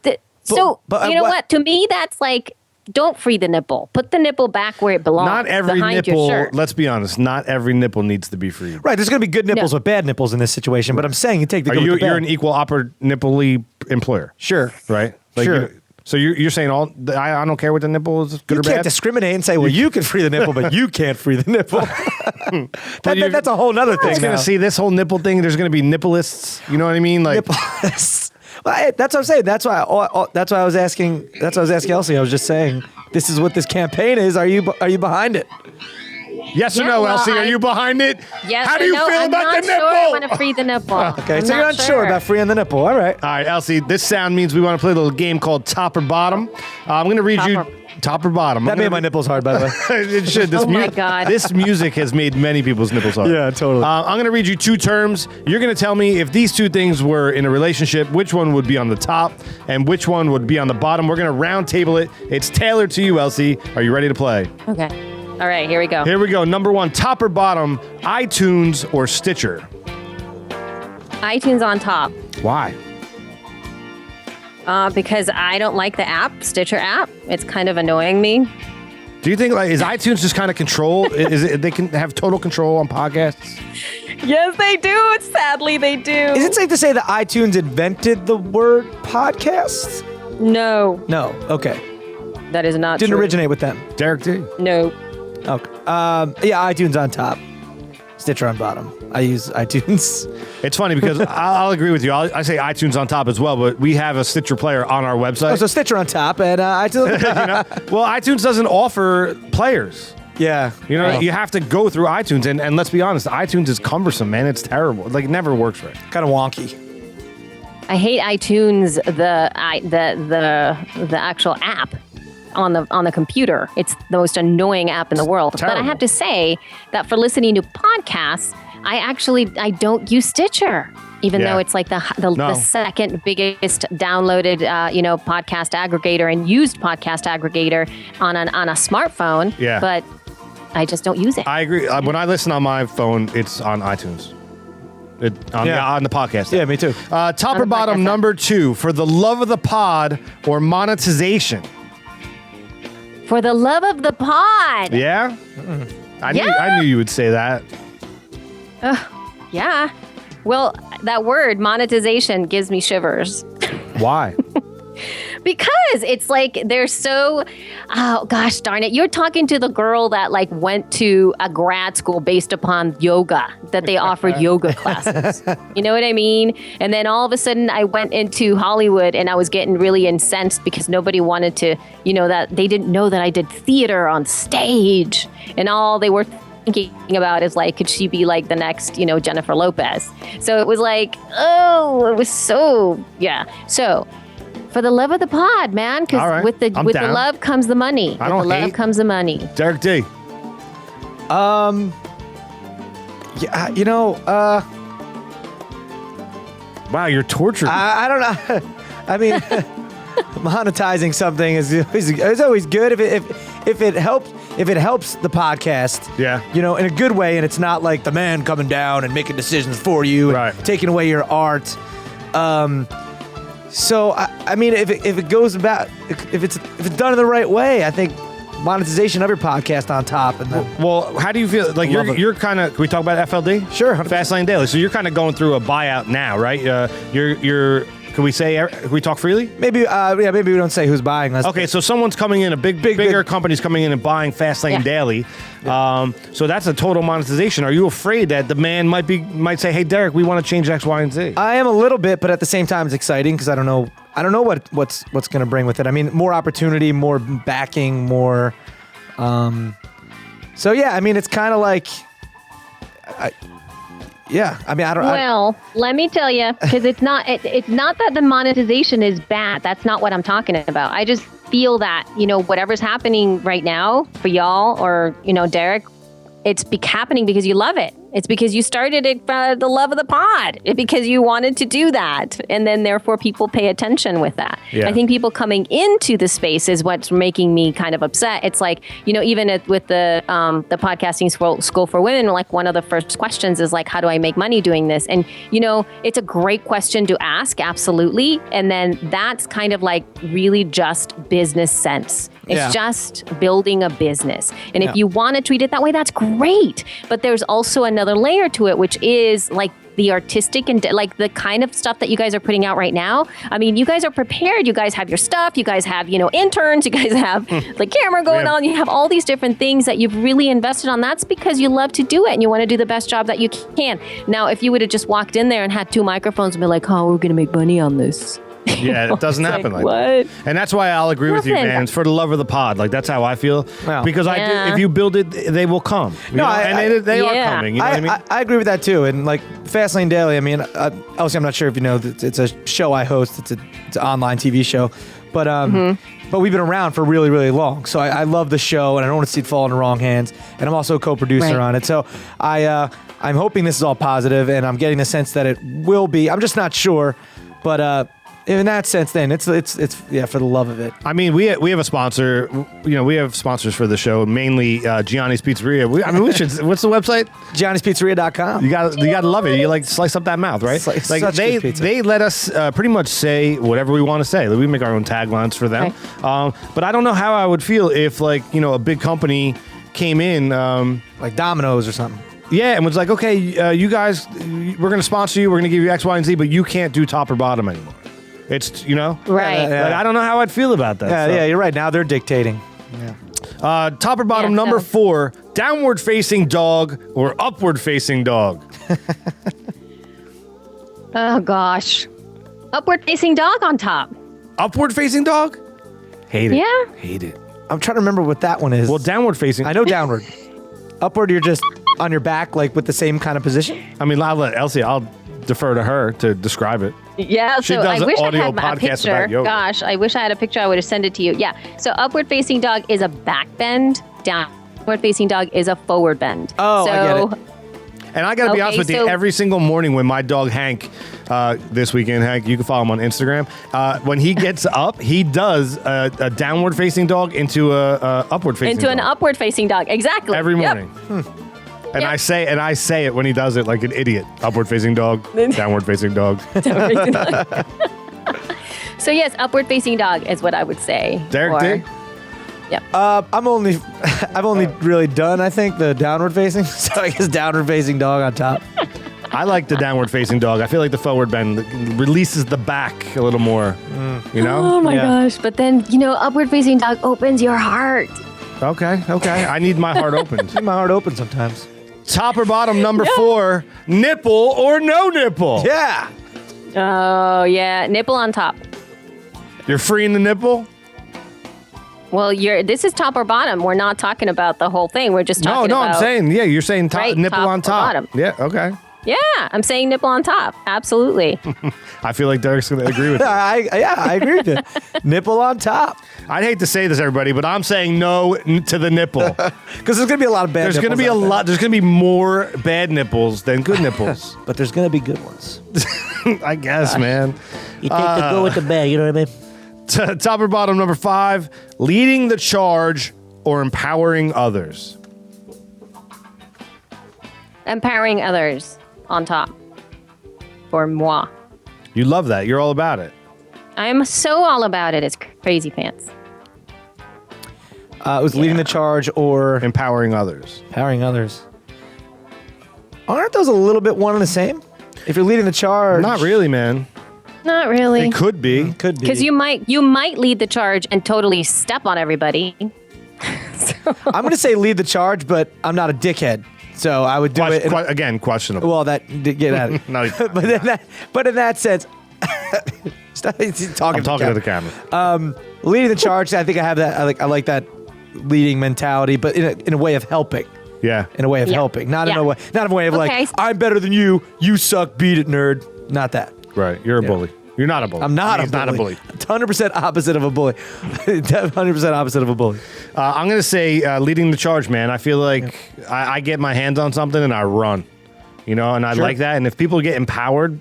the heck? You know what? To me, that's like, don't free the nipple. Put the nipple back where it belongs. Not every behind nipple, your shirt. let's be honest, not every nipple needs to be freed. Right, there's going to be good nipples or bad nipples in this situation, but I'm saying you take the good with the bad. You're an equal nipple-y employer. Sure. Right? Like, sure. So you're saying I don't care what the nipple is, good or bad? You can't discriminate and say, well, you can free the nipple, but you can't free the nipple. That's a whole other thing. It's going to see this whole nipple thing. There's going to be nippleists. You know what I mean? Like nippleists. Well, that's what I'm saying. That's why I was asking. That's why I was asking Elsie. I was just saying, this is what this campaign is. Are you behind it? Yes or no, Elsie? Are you behind it? Yes. How do you feel about the nipple? I'm not sure I want to free the nipple. Okay, so you're not sure about freeing the nipple. All right. All right, Elsie. This sound means we want to play a little game called Top or Bottom. I'm going to read you top or bottom. That made my nipples hard, by the way. It should. My God. This music has made many people's nipples hard. Yeah, totally. I'm going to read you two terms. You're going to tell me if these two things were in a relationship, which one would be on the top and which one would be on the bottom. We're going to round table it. It's tailored to you, Elsie. Are you ready to play? Okay. All right, here we go. Here we go. Number one, top or bottom, iTunes or Stitcher? iTunes on top. Why? Because I don't like the app, Stitcher app. It's kind of annoying me. Do you think, like, is iTunes just kind of control? Is it they can have total control on podcasts? Yes, they do. Sadly, they do. Is it safe to say that iTunes invented the word podcast? No. No. Okay. That is not Didn't true. originate with them. Derek D. No. Okay. Yeah, iTunes on top, Stitcher on bottom. I use iTunes. It's funny because I'll agree with you. I say iTunes on top as well, but we have a Stitcher player on our website. Oh, so Stitcher on top and iTunes on top. Well, iTunes doesn't offer players. Yeah. You know, you have to go through iTunes, and let's be honest, iTunes is cumbersome, man. It's terrible. Like, it never works right. Kind of wonky. I hate iTunes, the actual app on the computer. It's the most annoying app in the world. Terrible. But I have to say that for listening to podcasts, I don't use Stitcher, even though it's like the second biggest downloaded podcast aggregator and used podcast aggregator on a smartphone. Yeah. But I just don't use it. I agree. When I listen on my phone, it's on iTunes. On the podcast. Yeah, me too. Top or bottom, number two, for the love of the pod or monetization? For the love of the pod. Yeah? I knew you would say that. Yeah. Well, that word, monetization, gives me shivers. Why? Because it's like they're so, oh gosh darn it. You're talking to the girl that like went to a grad school based upon yoga, that they offered yoga classes. You know what I mean? And then all of a sudden I went into Hollywood and I was getting really incensed because nobody wanted to, that they didn't know that I did theater on stage. And all they were thinking about is like, could she be like the next, Jennifer Lopez? So it was like, it was so, yeah. So for the love of the pod, man, because right. with the love comes the money. With the love comes the money. Derek D. Yeah, Wow, you're tortured. I don't know. I mean, monetizing something is always good if it helps the podcast. Yeah. In a good way, and it's not like the man coming down and making decisions for you, right, and taking away your art. So I mean, if it goes about, if it's done in the right way, I think monetization of your podcast on top. And then, well, how do you feel? Like you're kind of. Can we talk about FLD? Sure. 100%. Fastlane Daily. So you're kind of going through a buyout now, right? You're. Can we talk freely? Maybe. Maybe we don't say who's buying. Okay, so someone's coming in, bigger company's coming in and buying Fastlane Daily. Yeah. So that's a total monetization. Are you afraid that the man might say, "Hey, Derek, we want to change X, Y, and Z"? I am a little bit, but at the same time, it's exciting because I don't know what's going to bring with it. I mean, more opportunity, more backing, more. So yeah, I mean, it's kind of like. Yeah, I mean, I don't. Well, let me tell you, because it's not that the monetization is bad. That's not what I'm talking about. I just feel that whatever's happening right now for y'all or Derek, it's happening because you love it. It's because you started it for the love of the pod. It's because you wanted to do that. And then therefore people pay attention with that. Yeah. I think people coming into the space is what's making me kind of upset. It's like, even with the podcasting school for women, like one of the first questions is like, how do I make money doing this? And, it's a great question to ask. Absolutely. And then that's kind of like really just business sense. It's just building a business. And if you want to treat it that way, that's great. But there's also another layer to it, which is like the artistic and like the kind of stuff that you guys are putting out right now. I mean, you guys are prepared. You guys have your stuff. You guys have, interns. You guys have the camera going on. You have all these different things that you've really invested on. That's because you love to do it and you want to do the best job that you can. Now, if you would have just walked in there and had 2 microphones and be like, oh, we're going to make money on this. Yeah, it doesn't happen like what? that. And that's why I'll agree with you, man. It's for the love of the pod. Like, that's how I feel. Well, because if you build it, they will come. They are coming. You know what I mean? I agree with that, too. And, like, Fastlane Daily, I mean, Elsie, I'm not sure if you know, it's a show I host. It's an online TV show. But but we've been around for really, really long. So I love the show, and I don't want to see it fall in the wrong hands. And I'm also a co-producer on it. So I'm hoping this is all positive, and I'm getting the sense that it will be. I'm just not sure. But in that sense, then it's for the love of it. I mean, we have a sponsor. We have sponsors for the show, mainly Gianni's Pizzeria. We should. What's the website? Gianni'sPizzeria.com. You got to love it. You like slice up that mouth, right? Like they let us pretty much say whatever we want to say. Like, we make our own taglines for them. Right. But I don't know how I would feel if a big company came in, like Domino's or something. Yeah, and was like, okay, you guys, we're going to sponsor you. We're going to give you X, Y, and Z, but you can't do top or bottom anymore. It's, Right. Like, I don't know how I'd feel about that. Yeah, you're right. Now they're dictating. Yeah. Top or bottom, number 4, downward facing dog or upward facing dog? Oh, gosh. Upward facing dog on top. Upward facing dog? Hate it. Yeah. Hate it. I'm trying to remember what that one is. Well, downward facing. I know downward. Upward, you're just on your back, like with the same kind of position? I mean, I'll let Elsie, I'll defer to her to describe it. Yeah, she so does I wish I audio had a podcast picture. about yoga. Gosh, I wish I had a picture. I would have sent it to you. Yeah, so upward facing dog is a back bend. Downward facing dog is a forward bend. Oh, so, I get it. And I got to be honest with you, every single morning when my dog Hank, this weekend, Hank, you can follow him on Instagram. When he gets up, he does a downward facing dog into a upward facing dog. Into an upward facing dog, exactly. Every morning. Yep. And I say it when he does it like an idiot. Upward facing dog, downward facing dog. So yes, upward facing dog is what I would say. Derek did? Yep. I've only really done, I think, the downward facing. So I guess downward facing dog on top. I like the downward facing dog. I feel like the forward bend releases the back a little more. You know? Oh my Yeah. gosh. But then, upward facing dog opens your heart. Okay. I need my heart opened. My heart open sometimes. Top or bottom, number 4, nipple or no nipple? Yeah. Oh, yeah. Nipple on top. You're freeing the nipple? Well, this is top or bottom. We're not talking about the whole thing. We're just talking No, about... I'm saying, you're saying Right, nipple top on or top. bottom. Yeah, okay. Yeah, I'm saying nipple on top. Absolutely. I feel like Derek's going to agree with me. I agree with you. Nipple on top. I'd hate to say this, everybody, but I'm saying no to the nipple. Because there's going to be a lot of bad There's going to nipples be out there. there's going to be more bad nipples than good nipples. But there's going to be good ones. I guess, man. You take the good with the bad, you know what I mean? Top or bottom, number 5, leading the charge or empowering others? Empowering others on top. For moi. You love that. You're all about it. I'm so all about it. It's crazy pants. It was leading the charge or Empowering others. empowering others. Aren't those a little bit one and the same? If you're leading the charge. Not really, man. Not really. It could be. Could be. Because you might lead the charge and totally step on everybody. I'm going to say lead the charge, but I'm not a dickhead. So I would do it. Again, questionable. Well, get at it. No, but in that sense, stop talking. I'm talking to the camera. Leading the charge, I think I have that. I like that leading mentality, but in a way of helping. Yeah. In a way of Yeah. helping, not in Yeah. a way of Okay. like I'm better than you. You suck. Beat it, nerd. Not that. Right. You're a bully. You're not a bully. I'm not He's a bully. not a bully. 100% opposite of a bully. 100% opposite of a bully. I'm going to say leading the charge, man. I feel like I get my hands on something and I run, and I Sure. like that. And if people get empowered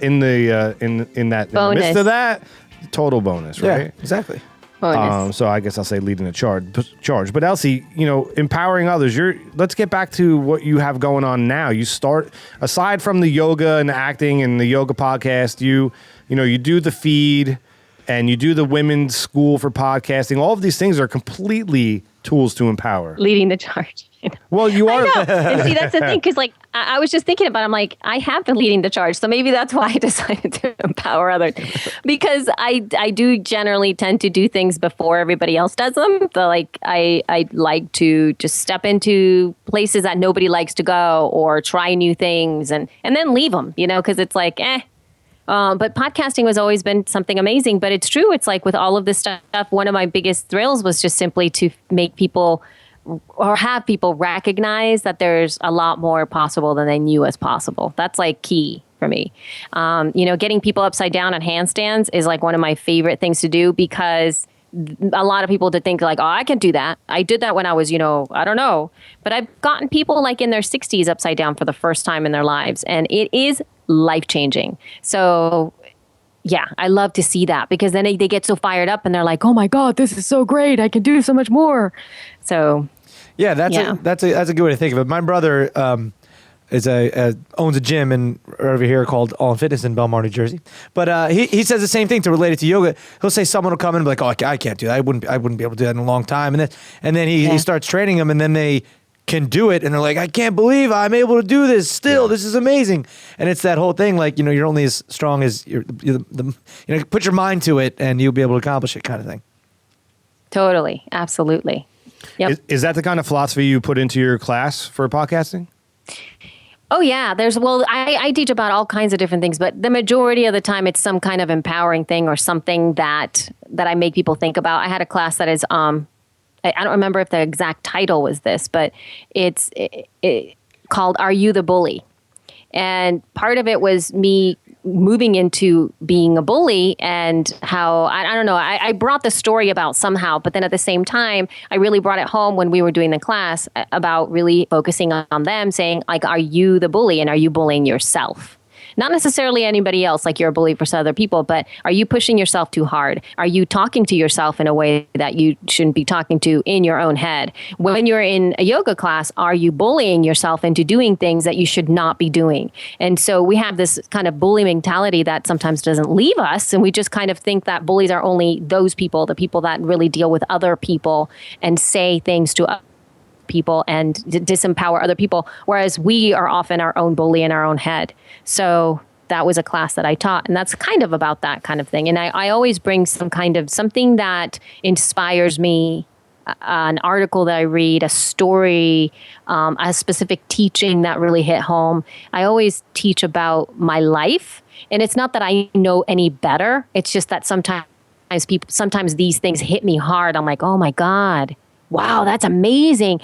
in the midst of that, total bonus, right? Yeah, exactly. Bonus. So I guess I'll say leading the charge. But Elsie, empowering others. Let's get back to what you have going on now. You start aside from the yoga and the acting and the yoga podcast. You do the feed and you do the women's school for podcasting. All of these things are completely tools to empower. Leading the charge. Well, you are. I know. And see, that's the thing, because I was just thinking about it. I'm like, I have been leading the charge. So maybe that's why I decided to empower others. Because I do generally tend to do things before everybody else does them. I like to just step into places that nobody likes to go or try new things and then leave them, because it's like, but podcasting has always been something amazing. But it's true. It's like with all of this stuff, one of my biggest thrills was just simply to make people or have people recognize that there's a lot more possible than they knew was possible. That's like key for me. Getting people upside down on handstands is like one of my favorite things to do, because a lot of people to think like, oh, I can do that. I did that when I was, I don't know. But I've gotten people like in their 60s upside down for the first time in their lives. And it is life-changing. So yeah, I love to see that, because then they get so fired up and they're like, oh my God, this is so great. I can do so much more. So Yeah, that's a good way to think of it. My brother owns a gym over here called All in Fitness in Belmar, New Jersey. But he says the same thing to relate it to yoga. He'll say someone will come in and be like, "Oh, I can't do that. I wouldn't be able to do that in a long time." And then he starts training them, and then they can do it, and they're like, "I can't believe I'm able to do this. Still, this is amazing." And it's that whole thing, like you're only as strong as put your mind to it, and you'll be able to accomplish it, kind of thing. totally. Absolutely. Yep. Is that the kind of philosophy you put into your class for podcasting? Oh, yeah. I teach about all kinds of different things, but the majority of the time it's some kind of empowering thing or something that I make people think about. I had a class that is, I don't remember if the exact title was this, but it's called Are You the Bully? And part of it was me moving into being a bully and how, I don't know, I brought the story about somehow, but then at the same time, I really brought it home when we were doing the class about really focusing on them, saying, like, are you the bully and are you bullying yourself? Not necessarily anybody else, like you're a bully for other people, but are you pushing yourself too hard? Are you talking to yourself in a way that you shouldn't be talking to in your own head? When you're in a yoga class, are you bullying yourself into doing things that you should not be doing? And so we have this kind of bully mentality that sometimes doesn't leave us, and we just kind of think that bullies are only those people, the people that really deal with other people and say things to people and disempower other people, whereas we are often our own bully in our own head. So that was a class that I taught, and that's kind of about that kind of thing. And I always bring some kind of something that inspires me, an article that I read, a story, a specific teaching that really hit home. I always teach about my life, and it's not that I know any better. It's just that sometimes these things hit me hard. I'm like, oh my God, wow, that's amazing.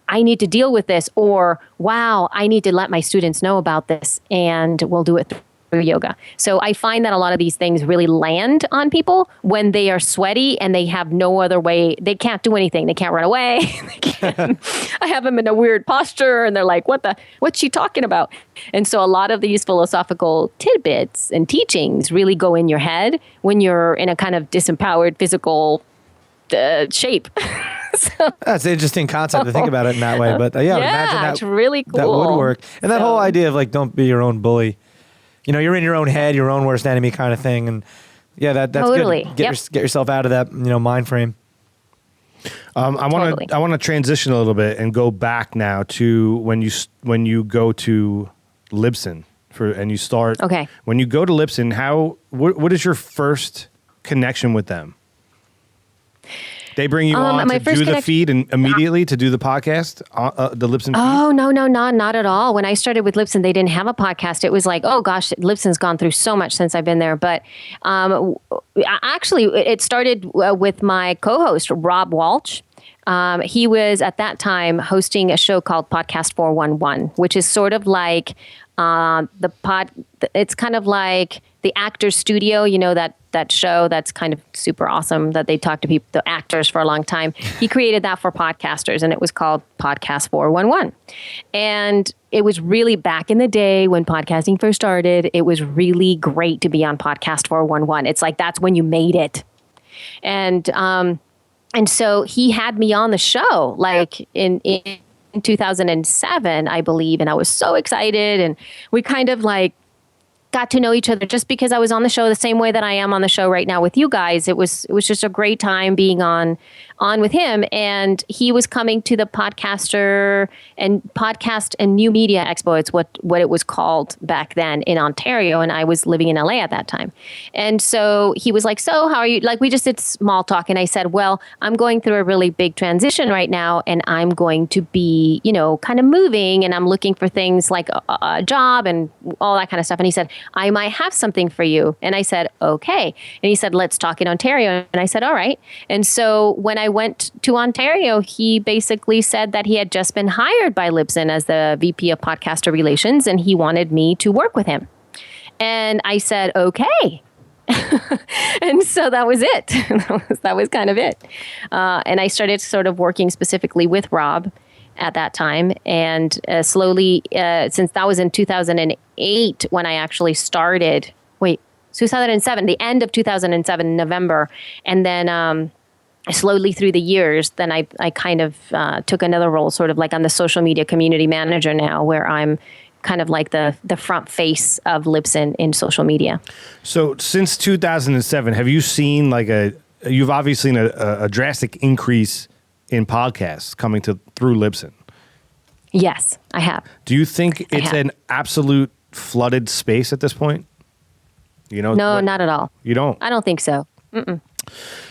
I need to deal with this, or wow, I need to let my students know about this, and we'll do it through yoga. So I find that a lot of these things really land on people when they are sweaty and they have no other way. They can't do anything. They can't run away. I have them in a weird posture and they're like, what's she talking about? And so a lot of these philosophical tidbits and teachings really go in your head when you're in a kind of disempowered physical shape. So, that's an interesting concept to think about it in that way. But imagine that. It's really cool. That would work. And that whole idea of like, don't be your own bully. You know, you're in your own head, your own worst enemy kind of thing. And that's totally good. Get yourself out of that, mind frame. I want to transition a little bit and go back now to when you go to Libsyn and you start. Okay. When you go to Libsyn, what is your first connection with them? They bring you on to do the feed and immediately to do the podcast, the Libsyn feed? Oh, no, not at all. When I started with Libsyn, they didn't have a podcast. It was like, oh gosh, Libsyn's gone through so much since I've been there. But actually, it started with my co-host, Rob Walsh. He was at that time hosting a show called Podcast 411, which is sort of like it's kind of like the Actors Studio, that show that's kind of super awesome that they talk to people, the actors, for a long time. He created that for podcasters, and it was called Podcast 411. And it was really back in the day when podcasting first started. It was really great to be on Podcast 411. It's like that's when you made it. And so he had me on the show like in 2007, I believe, and I was so excited, and we kind of like got to know each other just because I was on the show the same way that I am on the show right now with you guys. It was just a great time being on with him, and he was coming to the podcast and new media expo. It's what it was called back then in Ontario, and I was living in LA at that time. And so he was like, so how are you? Like, we just did small talk, and I said, well, I'm going through a really big transition right now, and I'm going to be, kind of moving, and I'm looking for things like a job and all that kind of stuff. And he said, I might have something for you. And I said, okay. And he said, let's talk in Ontario. And I said, all right. And so when I went to Ontario, he basically said that he had just been hired by Libsyn as the VP of Podcaster Relations, and he wanted me to work with him. And I said, okay. And so that was it. That was kind of it. And I started sort of working specifically with Rob at that time. And slowly, since that was in 2008 when I actually started, 2007, the end of 2007, November. And then slowly through the years, then I kind of took another role, sort of like I'm the social media community manager now, where I'm kind of like the front face of Libsyn in social media. So since 2007, have you seen you've obviously seen a drastic increase in podcasts coming through Libsyn? Yes, I have. Do you think it's an absolute flooded space at this point? No, not at all. You don't? I don't think so. Mm-mm.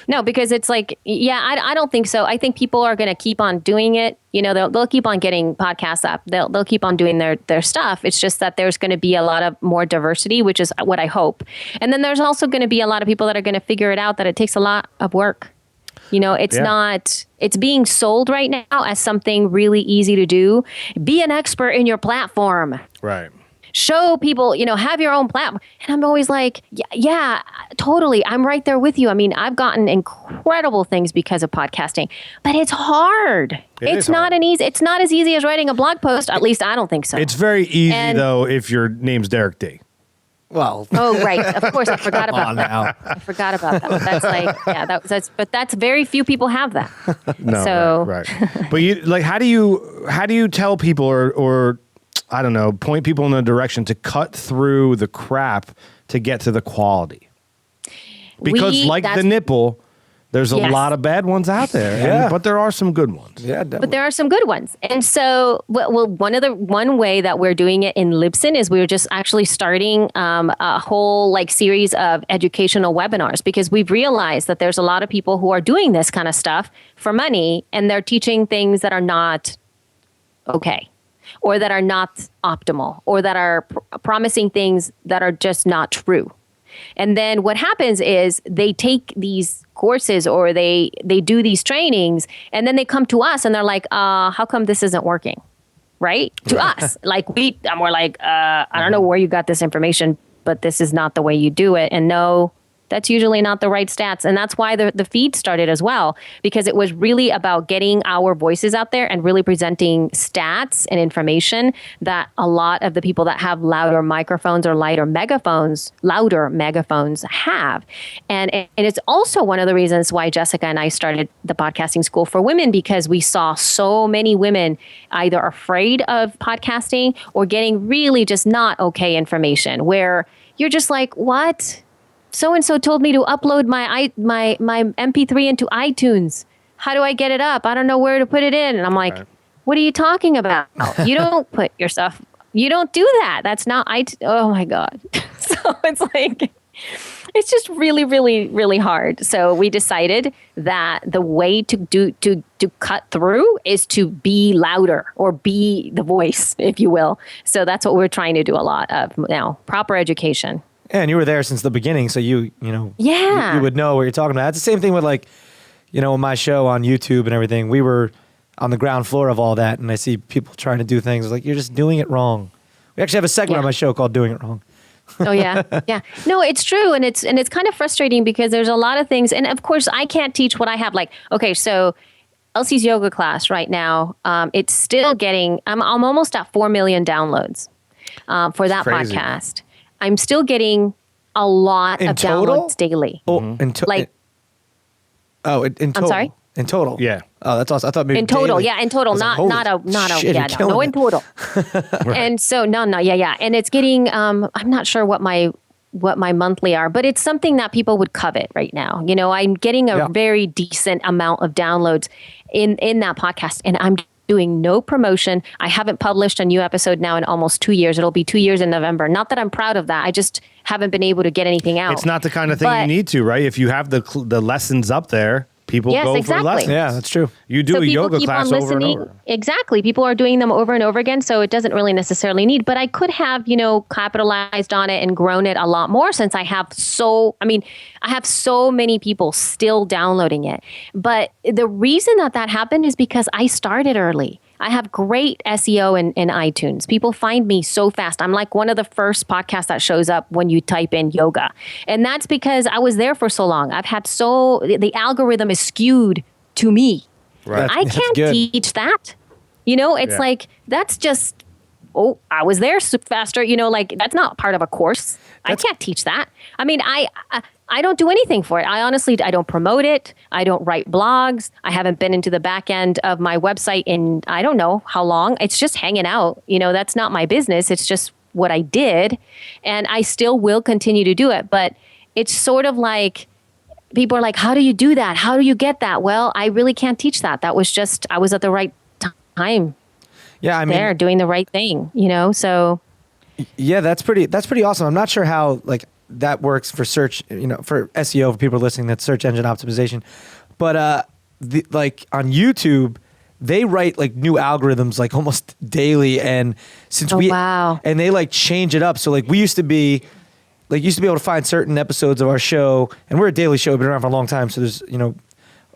No, because it's like, I don't think so. I think people are going to keep on doing it. They'll keep on getting podcasts up. They'll keep on doing their stuff. It's just that there's going to be a lot of more diversity, which is what I hope. And then there's also going to be a lot of people that are going to figure it out that it takes a lot of work. It's being sold right now as something really easy to do. Be an expert in your platform. Right. Show people, have your own platform. And I'm always like, yeah, totally. I'm right there with you. I mean, I've gotten incredible things because of podcasting, but it's hard. It's not as easy as writing a blog post. At least I don't think so. It's very easy though if your name's Derek D. Well, oh right, of course I forgot about that. Now. I forgot about that. That's like, but that's very few people have that. No, so. Right. But how do you tell people or I don't know, point people in a direction to cut through the crap to get to the quality? Because the nipple, There's a Yes. lot of bad ones out there, Yeah. but there are some good ones. Yeah, definitely. But there are some good ones. And so, one way that we're doing it in Libsyn is we're just actually starting a whole like series of educational webinars, because we've realized that there's a lot of people who are doing this kind of stuff for money, and they're teaching things that are not okay, or that are not optimal, or that are promising things that are just not true. And then what happens is they take these courses, or they do these trainings, and then they come to us and they're like, how come this isn't working? Right? To us. Like we're like, I don't know where you got this information, but this is not the way you do it. And no, that's usually not the right stats. And that's why the feed started as well, because it was really about getting our voices out there and really presenting stats and information that a lot of the people that have louder microphones or louder megaphones have. And it's also one of the reasons why Jessica and I started the podcasting school for women, because we saw so many women either afraid of podcasting or getting really just not okay information, where you're just like, what? So-and-so told me to upload my MP3 into iTunes. How do I get it up? I don't know where to put it in. And I'm like, what are you talking about? You don't put your stuff, you don't do that. That's not iTunes. Oh my God. So it's like, it's just really, really, really hard. So we decided that the way to cut through is to be louder, or be the voice, if you will. So that's what we're trying to do a lot of now, proper education. Yeah, and you were there since the beginning, so you know, Yeah. you would know what you're talking about. It's the same thing with like, you know, my show on YouTube and everything. We were on the ground floor of all that, and I see people trying to do things like, you're just doing it wrong. We actually have a segment on my show called "Doing It Wrong." Oh yeah, yeah. No, it's true, and it's kind of frustrating, because there's a lot of things, and of course I can't teach what I have. Like, okay, so Elsie's yoga class right now, it's still getting. I'm almost at 4 million downloads for that Crazy. podcast. I'm still getting a lot In of total? downloads daily. Oh, in Like- in total. I'm sorry? In total. Yeah. Oh, that's awesome. I thought maybe In total, daily. yeah, in total, I was like, not a shit, yeah, you're killing no, it. in total. And so yeah, and it's getting. I'm not sure what my monthly are, but it's something that people would covet right now. You know, I'm getting a very decent amount of downloads in that podcast, and I'm doing no promotion. I haven't published a new episode now in almost 2 years. It'll be 2 years in November. Not that I'm proud of that. I just haven't been able to get anything out. It's not the kind of thing you But- need to, right? If you have the lessons up there, people Yes, go exactly. for lessons. Yeah, that's true. You do So a people yoga keep class on over and listening. over. Exactly. People are doing them over and over again, so it doesn't really necessarily need. But I could have, you know, capitalized on it and grown it a lot more, since I have so many people still downloading it. But the reason that happened is because I started early. I have great SEO in iTunes. People find me so fast. I'm like one of the first podcasts that shows up when you type in yoga. And that's because I was there for so long. The algorithm is skewed to me. Right. I That's can't good. teach that. You know, it's Yeah. like, that's just, I was there faster. You know, like, that's not part of a course. I can't teach that. I mean, I don't do anything for it. I don't promote it. I don't write blogs. I haven't been into the back end of my website in, I don't know how long. It's just hanging out. You know, that's not my business. It's just what I did. And I still will continue to do it. But it's sort of like, people are like, how do you do that? How do you get that? Well, I really can't teach that. That was just, I was at the right time Yeah, I mean, there doing the right thing, you know? So yeah, that's pretty awesome. I'm not sure how like that works for search, you know, for SEO, for people listening, that's search engine optimization. But like on YouTube, they write like new algorithms like almost daily, and since wow. and they like change it up. So like we used to be able to find certain episodes of our show, and we're a daily show, been around for a long time. So there's, you know,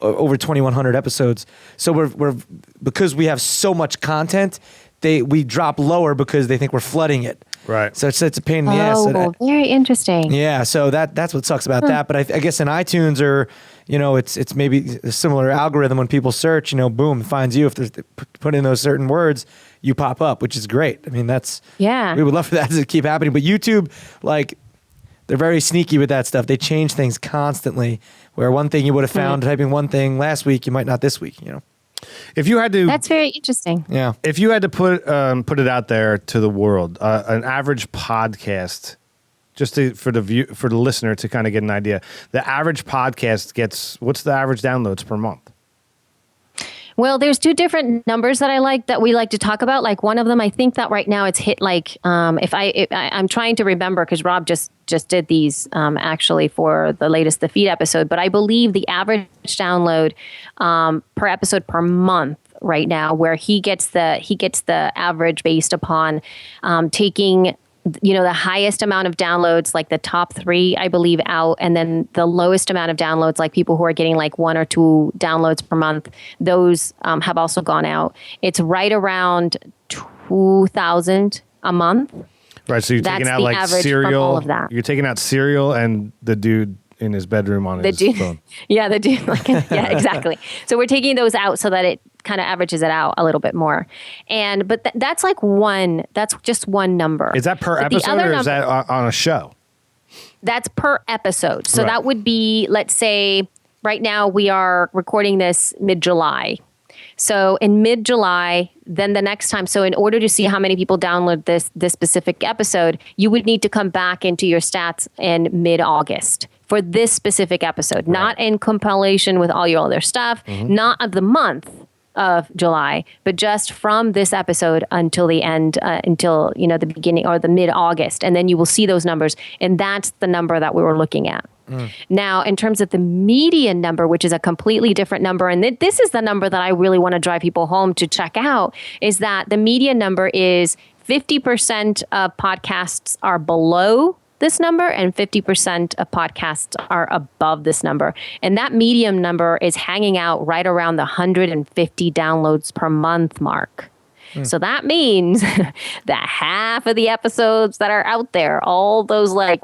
over 2,100 episodes. So we're because we have so much content, we drop lower because they think we're flooding it. Right. So it's a pain in the ass. Oh, very interesting. Yeah, so that's what sucks about that. But I guess in iTunes, or you know, it's maybe a similar algorithm. When people search, you know, boom, it finds you. If there's put in those certain words, you pop up, which is great. I mean, we would love for that to keep happening. But YouTube, like, they're very sneaky with that stuff. They change things constantly. Where one thing you would have found typing one thing last week, you might not this week. You know. If you had to, That's very interesting. Yeah. if you had to put it out there to the world, an average podcast just for the listener to kind of get an idea. The average podcast what's the average downloads per month? Well, there's two different numbers that we like to talk about. Like one of them, I think that right now it's hit like I'm trying to remember because Rob just did these actually for the latest The Feed episode, but I believe the average download per episode per month right now, where he gets the average based upon taking the highest amount of downloads, like the top 3, I believe, out, and then the lowest amount of downloads, like people who are getting like 1 or 2 downloads per month, those have also gone out. It's right around 2,000 a month. Right, so you're That's taking out the like average Serial. from all of that. You're taking out Serial and the dude in his bedroom on his phone. Yeah, the dude. Yeah, exactly. So we're taking those out so that it kind of averages it out a little bit more. But that's like one. That's just one number. Is that per episode or is that on a show? That's per episode. So Right. that would be, let's say, right now we are recording this mid-July. So in mid-July, then the next time, so in order to see how many people download this specific episode, you would need to come back into your stats in mid-August for this specific episode, not in compilation with all your other stuff, not of the month of July, but just from this episode until the end, until the beginning or the mid-August. And then you will see those numbers. And that's the number that we were looking at. Now, in terms of the median number, which is a completely different number, and this is the number that I really want to drive people home to check out, is that the median number is 50% of podcasts are below this number and 50% of podcasts are above this number. And that medium number is hanging out right around the 150 downloads per month mark. So that means that half of the episodes that are out there, all those like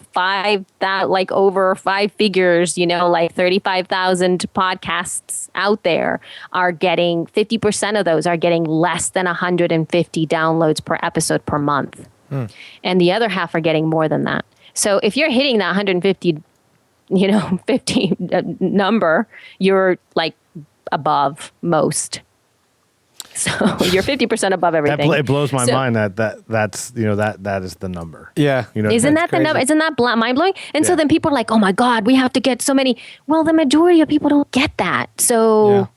over 5 figures, like 35,000 podcasts out there are getting 50% of those are getting less than 150 downloads per episode per month. And the other half are getting more than that. So if you're hitting that 150, 50 number, you're like above most. So you're 50% above everything. It blows my mind that's that is the number. Yeah. Isn't that the number? Isn't that mind blowing? And so then people are like, oh my God, we have to get so many. Well, the majority of people don't get that. So,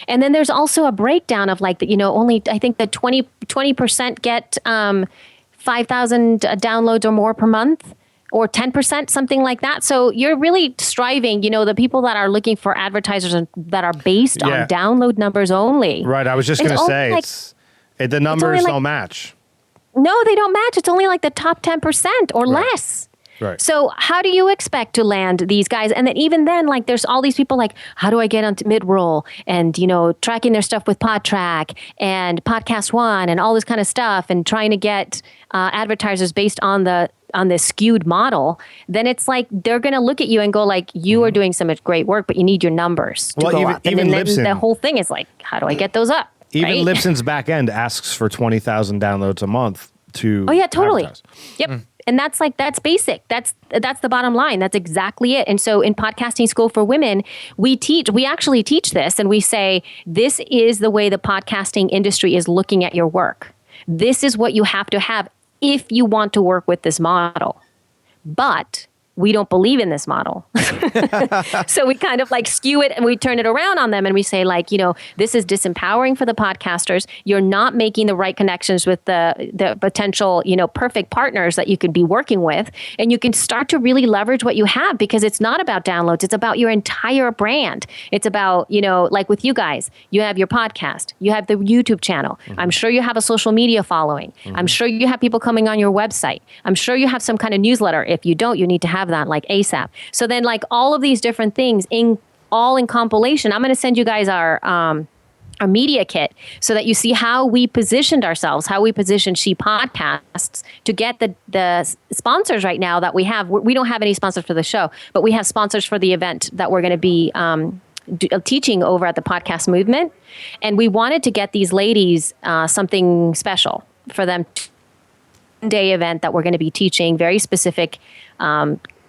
and then there's also a breakdown of like, only I think that 20% get 5,000 downloads or more per month. Or 10%, something like that. So you're really striving, the people that are looking for advertisers that are based on download numbers only. Right. I was just going to say, the numbers don't match. No, they don't match. It's only like the top 10% or less. Right. So how do you expect to land these guys? And then even then, like there's all these people like, how do I get onto mid-roll and, tracking their stuff with PodTrack and Podcast One and all this kind of stuff and trying to get advertisers based on this skewed model, then it's like they're going to look at you and go like, you are doing so much great work, but you need your numbers to go up. And then Libsyn, the whole thing is like, how do I get those up? Even Libsyn's back end asks for 20,000 downloads a month to totally. advertise. Yep. And that's basic. That's the bottom line. That's exactly it. And so in Podcasting School for Women, we actually teach this and we say, this is the way the podcasting industry is looking at your work. This is what you have to have if you want to work with this model. But we don't believe in this model. So we kind of like skew it and we turn it around on them and we say like, this is disempowering for the podcasters. You're not making the right connections with the potential, perfect partners that you could be working with. And you can start to really leverage what you have because it's not about downloads. It's about your entire brand. It's about, like with you guys, you have your podcast, you have the YouTube channel. I'm sure you have a social media following. I'm sure you have people coming on your website. I'm sure you have some kind of newsletter. If you don't, you need to have that like ASAP. So then like all of these different things in compilation, I'm going to send you guys our media kit so that you see how we positioned ourselves, how we positioned She Podcasts to get the sponsors right now that we have. We don't have any sponsors for the show, but we have sponsors for the event that we're going to be teaching over at the Podcast Movement. And we wanted to get these ladies something special for them. Day event that we're going to be teaching very specific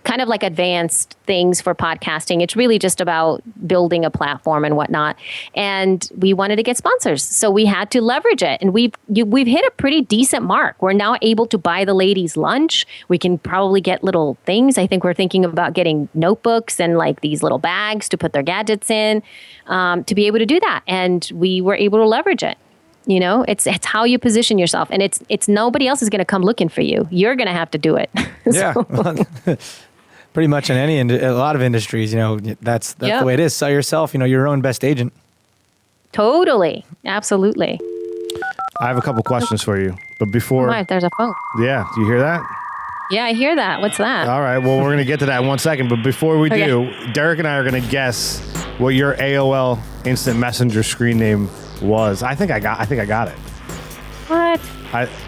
kind of like advanced things for podcasting. It's really just about building a platform and whatnot. And we wanted to get sponsors, so we had to leverage it. And we've hit a pretty decent mark. We're now able to buy the ladies lunch. We can probably get little things. I think we're thinking about getting notebooks and like these little bags to put their gadgets in, to be able to do that. And we were able to leverage it. You know, it's how you position yourself, and it's nobody else is going to come looking for you. You're going to have to do it. Yeah. Pretty much in a lot of industries, you know, that's the way it is. Sell yourself, you know, your own best agent. Totally. Absolutely. I have a couple questions for you, but before... Oh, there's a phone. Yeah, do you hear that? Yeah, I hear that. What's that? All right, well, we're going to get to that in 1 second, but before we do, Derek and I are going to guess what your AOL Instant Messenger screen name was. I think I got it. What?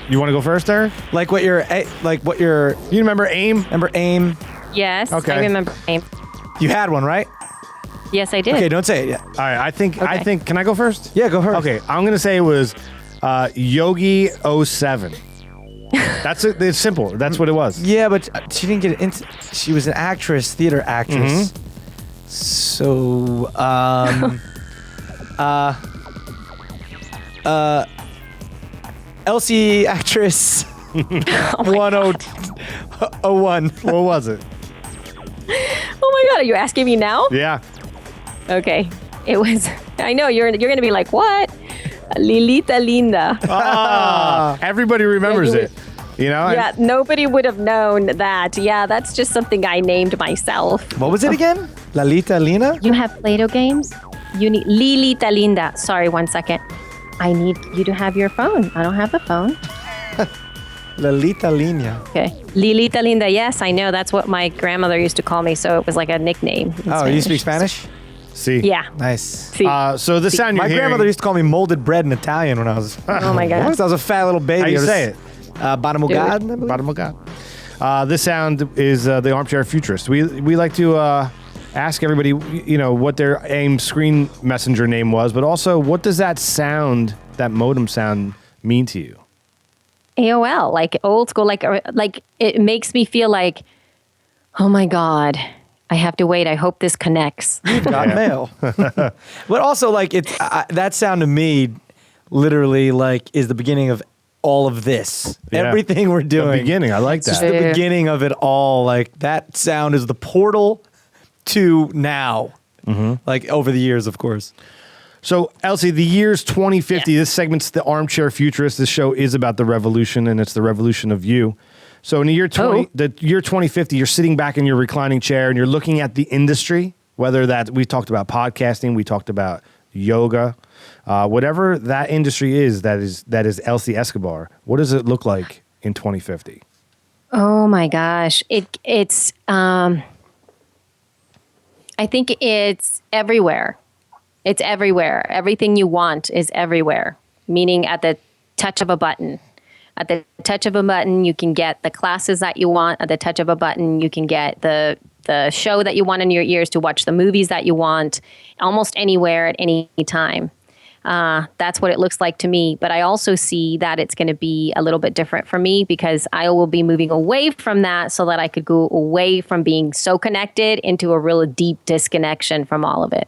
You want to go first, Derek? Like what your... You remember AIM? Remember AIM? Yes, Okay. I remember the name. You had one, right? Yes, I did. Okay, don't say it yet. All right, I think, can I go first? Yeah, go first. Okay, I'm going to say it was Yogi 07. It's simple. That's what it was. Yeah, but she didn't get it. She was an actress, theater actress. So, Elsie actress 1001. What was it? Oh my God, are you asking me now? Yeah. Okay. It was, I know, you're going to be like, what? Lilita Linda. Everybody remembers Yeah, it. You know? Yeah, nobody would have known that. Yeah, that's just something I named myself. What was it again? Lalita Lina? You have Play-Doh games? You need Lilita Linda. Sorry, 1 second. I need you to have your phone. I don't have the phone. Lalita Lina. Okay. Lilita Linda. Yes, I know. That's what my grandmother used to call me, so it was like a nickname. in Oh, you Spanish. speak Spanish? See? Yeah. Nice. See. So the sound you're My hearing... grandmother used to call me molded bread in Italian when I was... Oh my God. I was a fat little baby. How you I was, say it? Banamugad, I believe. Bottom of God. This sound is the Armchair Futurist. We like to ask everybody, you know, what their AIM screen messenger name was, but also what does that sound, that modem sound, mean to you? AOL, like old school, like it makes me feel like, oh my God, I have to wait. I hope this connects. Got mail. But also, like, that sound to me, literally, like, is the beginning of all of this. Yeah. Everything we're doing. The beginning, I like Just that. the beginning of it all. Like, that sound is the portal to now. Like, over the years, of course. So, Elsie, the year's 2050. This segment's the Armchair Futurist. This show is about the revolution, and it's the revolution of you. So, in the year 2050, you're sitting back in your reclining chair, and you're looking at the industry. Whether that we talked about podcasting, we talked about yoga, whatever that industry is. That is Elsie Escobar. What does it look like in 2050? Oh my gosh. It's I think it's everywhere. It's everywhere. Everything you want is everywhere, meaning at the touch of a button. At the touch of a button, you can get the classes that you want. At the touch of a button, you can get the show that you want in your ears, to watch the movies that you want, almost anywhere at any time. That's what it looks like to me. But I also see that it's going to be a little bit different for me, because I will be moving away from that so that I could go away from being so connected into a real deep disconnection from all of it.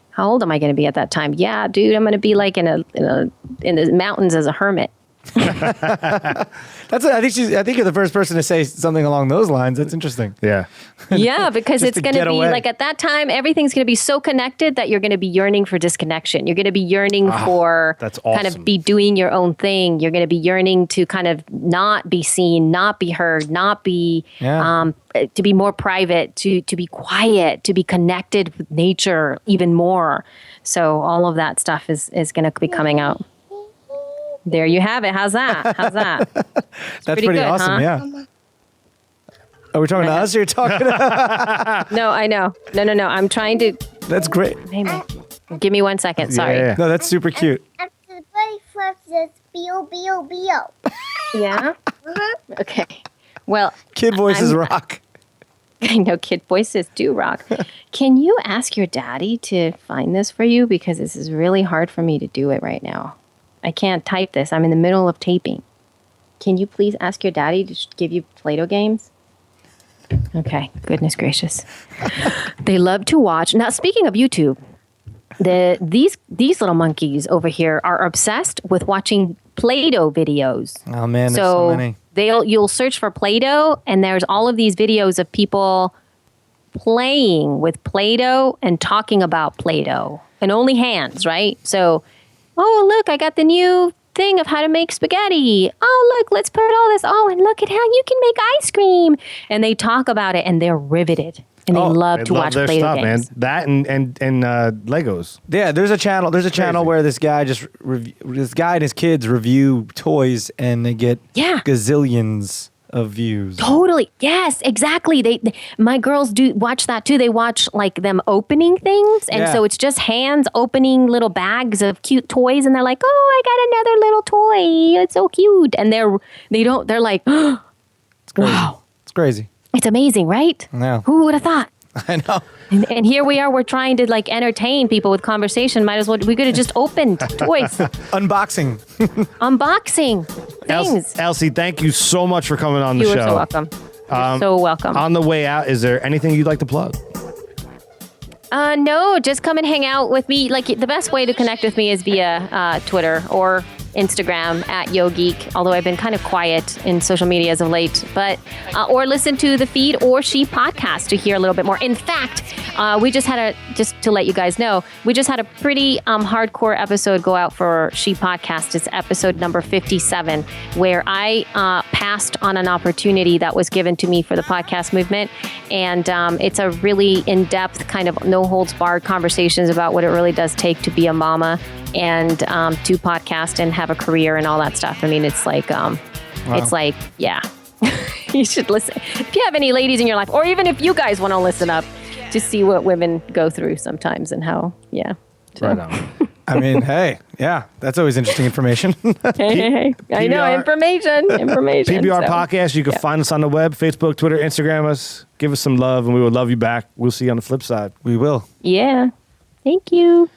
How old am I going to be at that time? Yeah, dude, I'm going to be like in the mountains as a hermit. That's. I think you're the first person to say something along those lines. That's interesting. Yeah. Yeah, because Just it's to going to get be away. like at that time, everything's going to be so connected that you're going to be yearning for disconnection. You're going to be yearning for that's kind awesome. of be doing your own thing. You're going to be yearning to kind of not be seen, not be heard, not be, Yeah. to be more private, to be quiet, to be connected with nature even more. So all of that stuff is going to be coming out. There you have it. How's that? How's that? That's pretty pretty good, awesome. huh? Yeah. Are we talking to us? Or you're talking to... No, I know. No. I'm trying to. That's great. Maybe. Give me 1 second. Sorry. Yeah. No, that's super cute. Everybody first says B-O. Yeah? Okay. Well, Kid voices I'm- rock. I know kid voices do rock. Can you ask your daddy to find this for you? Because this is really hard for me to do it right now. I can't type this. I'm in the middle of taping. Can you please ask your daddy to give you Play-Doh games? Okay, goodness gracious. They love to watch. Now, speaking of YouTube, these little monkeys over here are obsessed with watching Play-Doh videos. Oh man, there's so many. You'll search for Play-Doh, and there's all of these videos of people playing with Play-Doh and talking about Play-Doh, and only hands, right? So, oh look, I got the new thing of how to make spaghetti. Oh look, let's put all this. Oh, and look at how you can make ice cream. And they talk about it, and they're riveted, and they love to watch their Play-Doh stuff, games. man. That and Legos. Yeah, there's a channel. There's a channel where this guy this guy and his kids review toys, and they get gazillions of views. Totally. Yes, exactly. My girls do watch that too. They watch like them opening things. And so it's just hands opening little bags of cute toys, and they're like, "Oh, I got another little toy. It's so cute." And they're like, oh, It's crazy. wow. It's crazy. It's amazing, right? Yeah. Who would have thought? I know. And here we are, we're trying to like entertain people with conversation. Might as well, we could have just opened toys. Unboxing. Unboxing things. Elsie, thank you so much for coming on the show. You are so welcome. You're so welcome. On the way out, is there anything you'd like to plug? No, just come and hang out with me. Like the best way to connect with me is via Twitter or Instagram at YoGeek, although I've been kind of quiet in social media as of late, but or listen to the Feed or She podcast to hear a little bit more. In fact, we just just to let you guys know, we just had a pretty hardcore episode go out for She podcast. It's episode number 57, where I passed on an opportunity that was given to me for the podcast movement. And it's a really in-depth kind of no holds barred conversations about what it really does take to be a mama and to podcast and have a career and all that stuff. I mean, it's like, yeah, you should listen. If you have any ladies in your life, or even if you guys want to listen up to see what women go through sometimes and how, yeah. So. Right on. I mean, hey, yeah, that's always interesting information. Hey. I know, information. PBR so. Podcast, you can find us on the web, Facebook, Twitter, Instagram us. Give us some love, and we will love you back. We'll see you on the flip side. We will. Yeah. Thank you.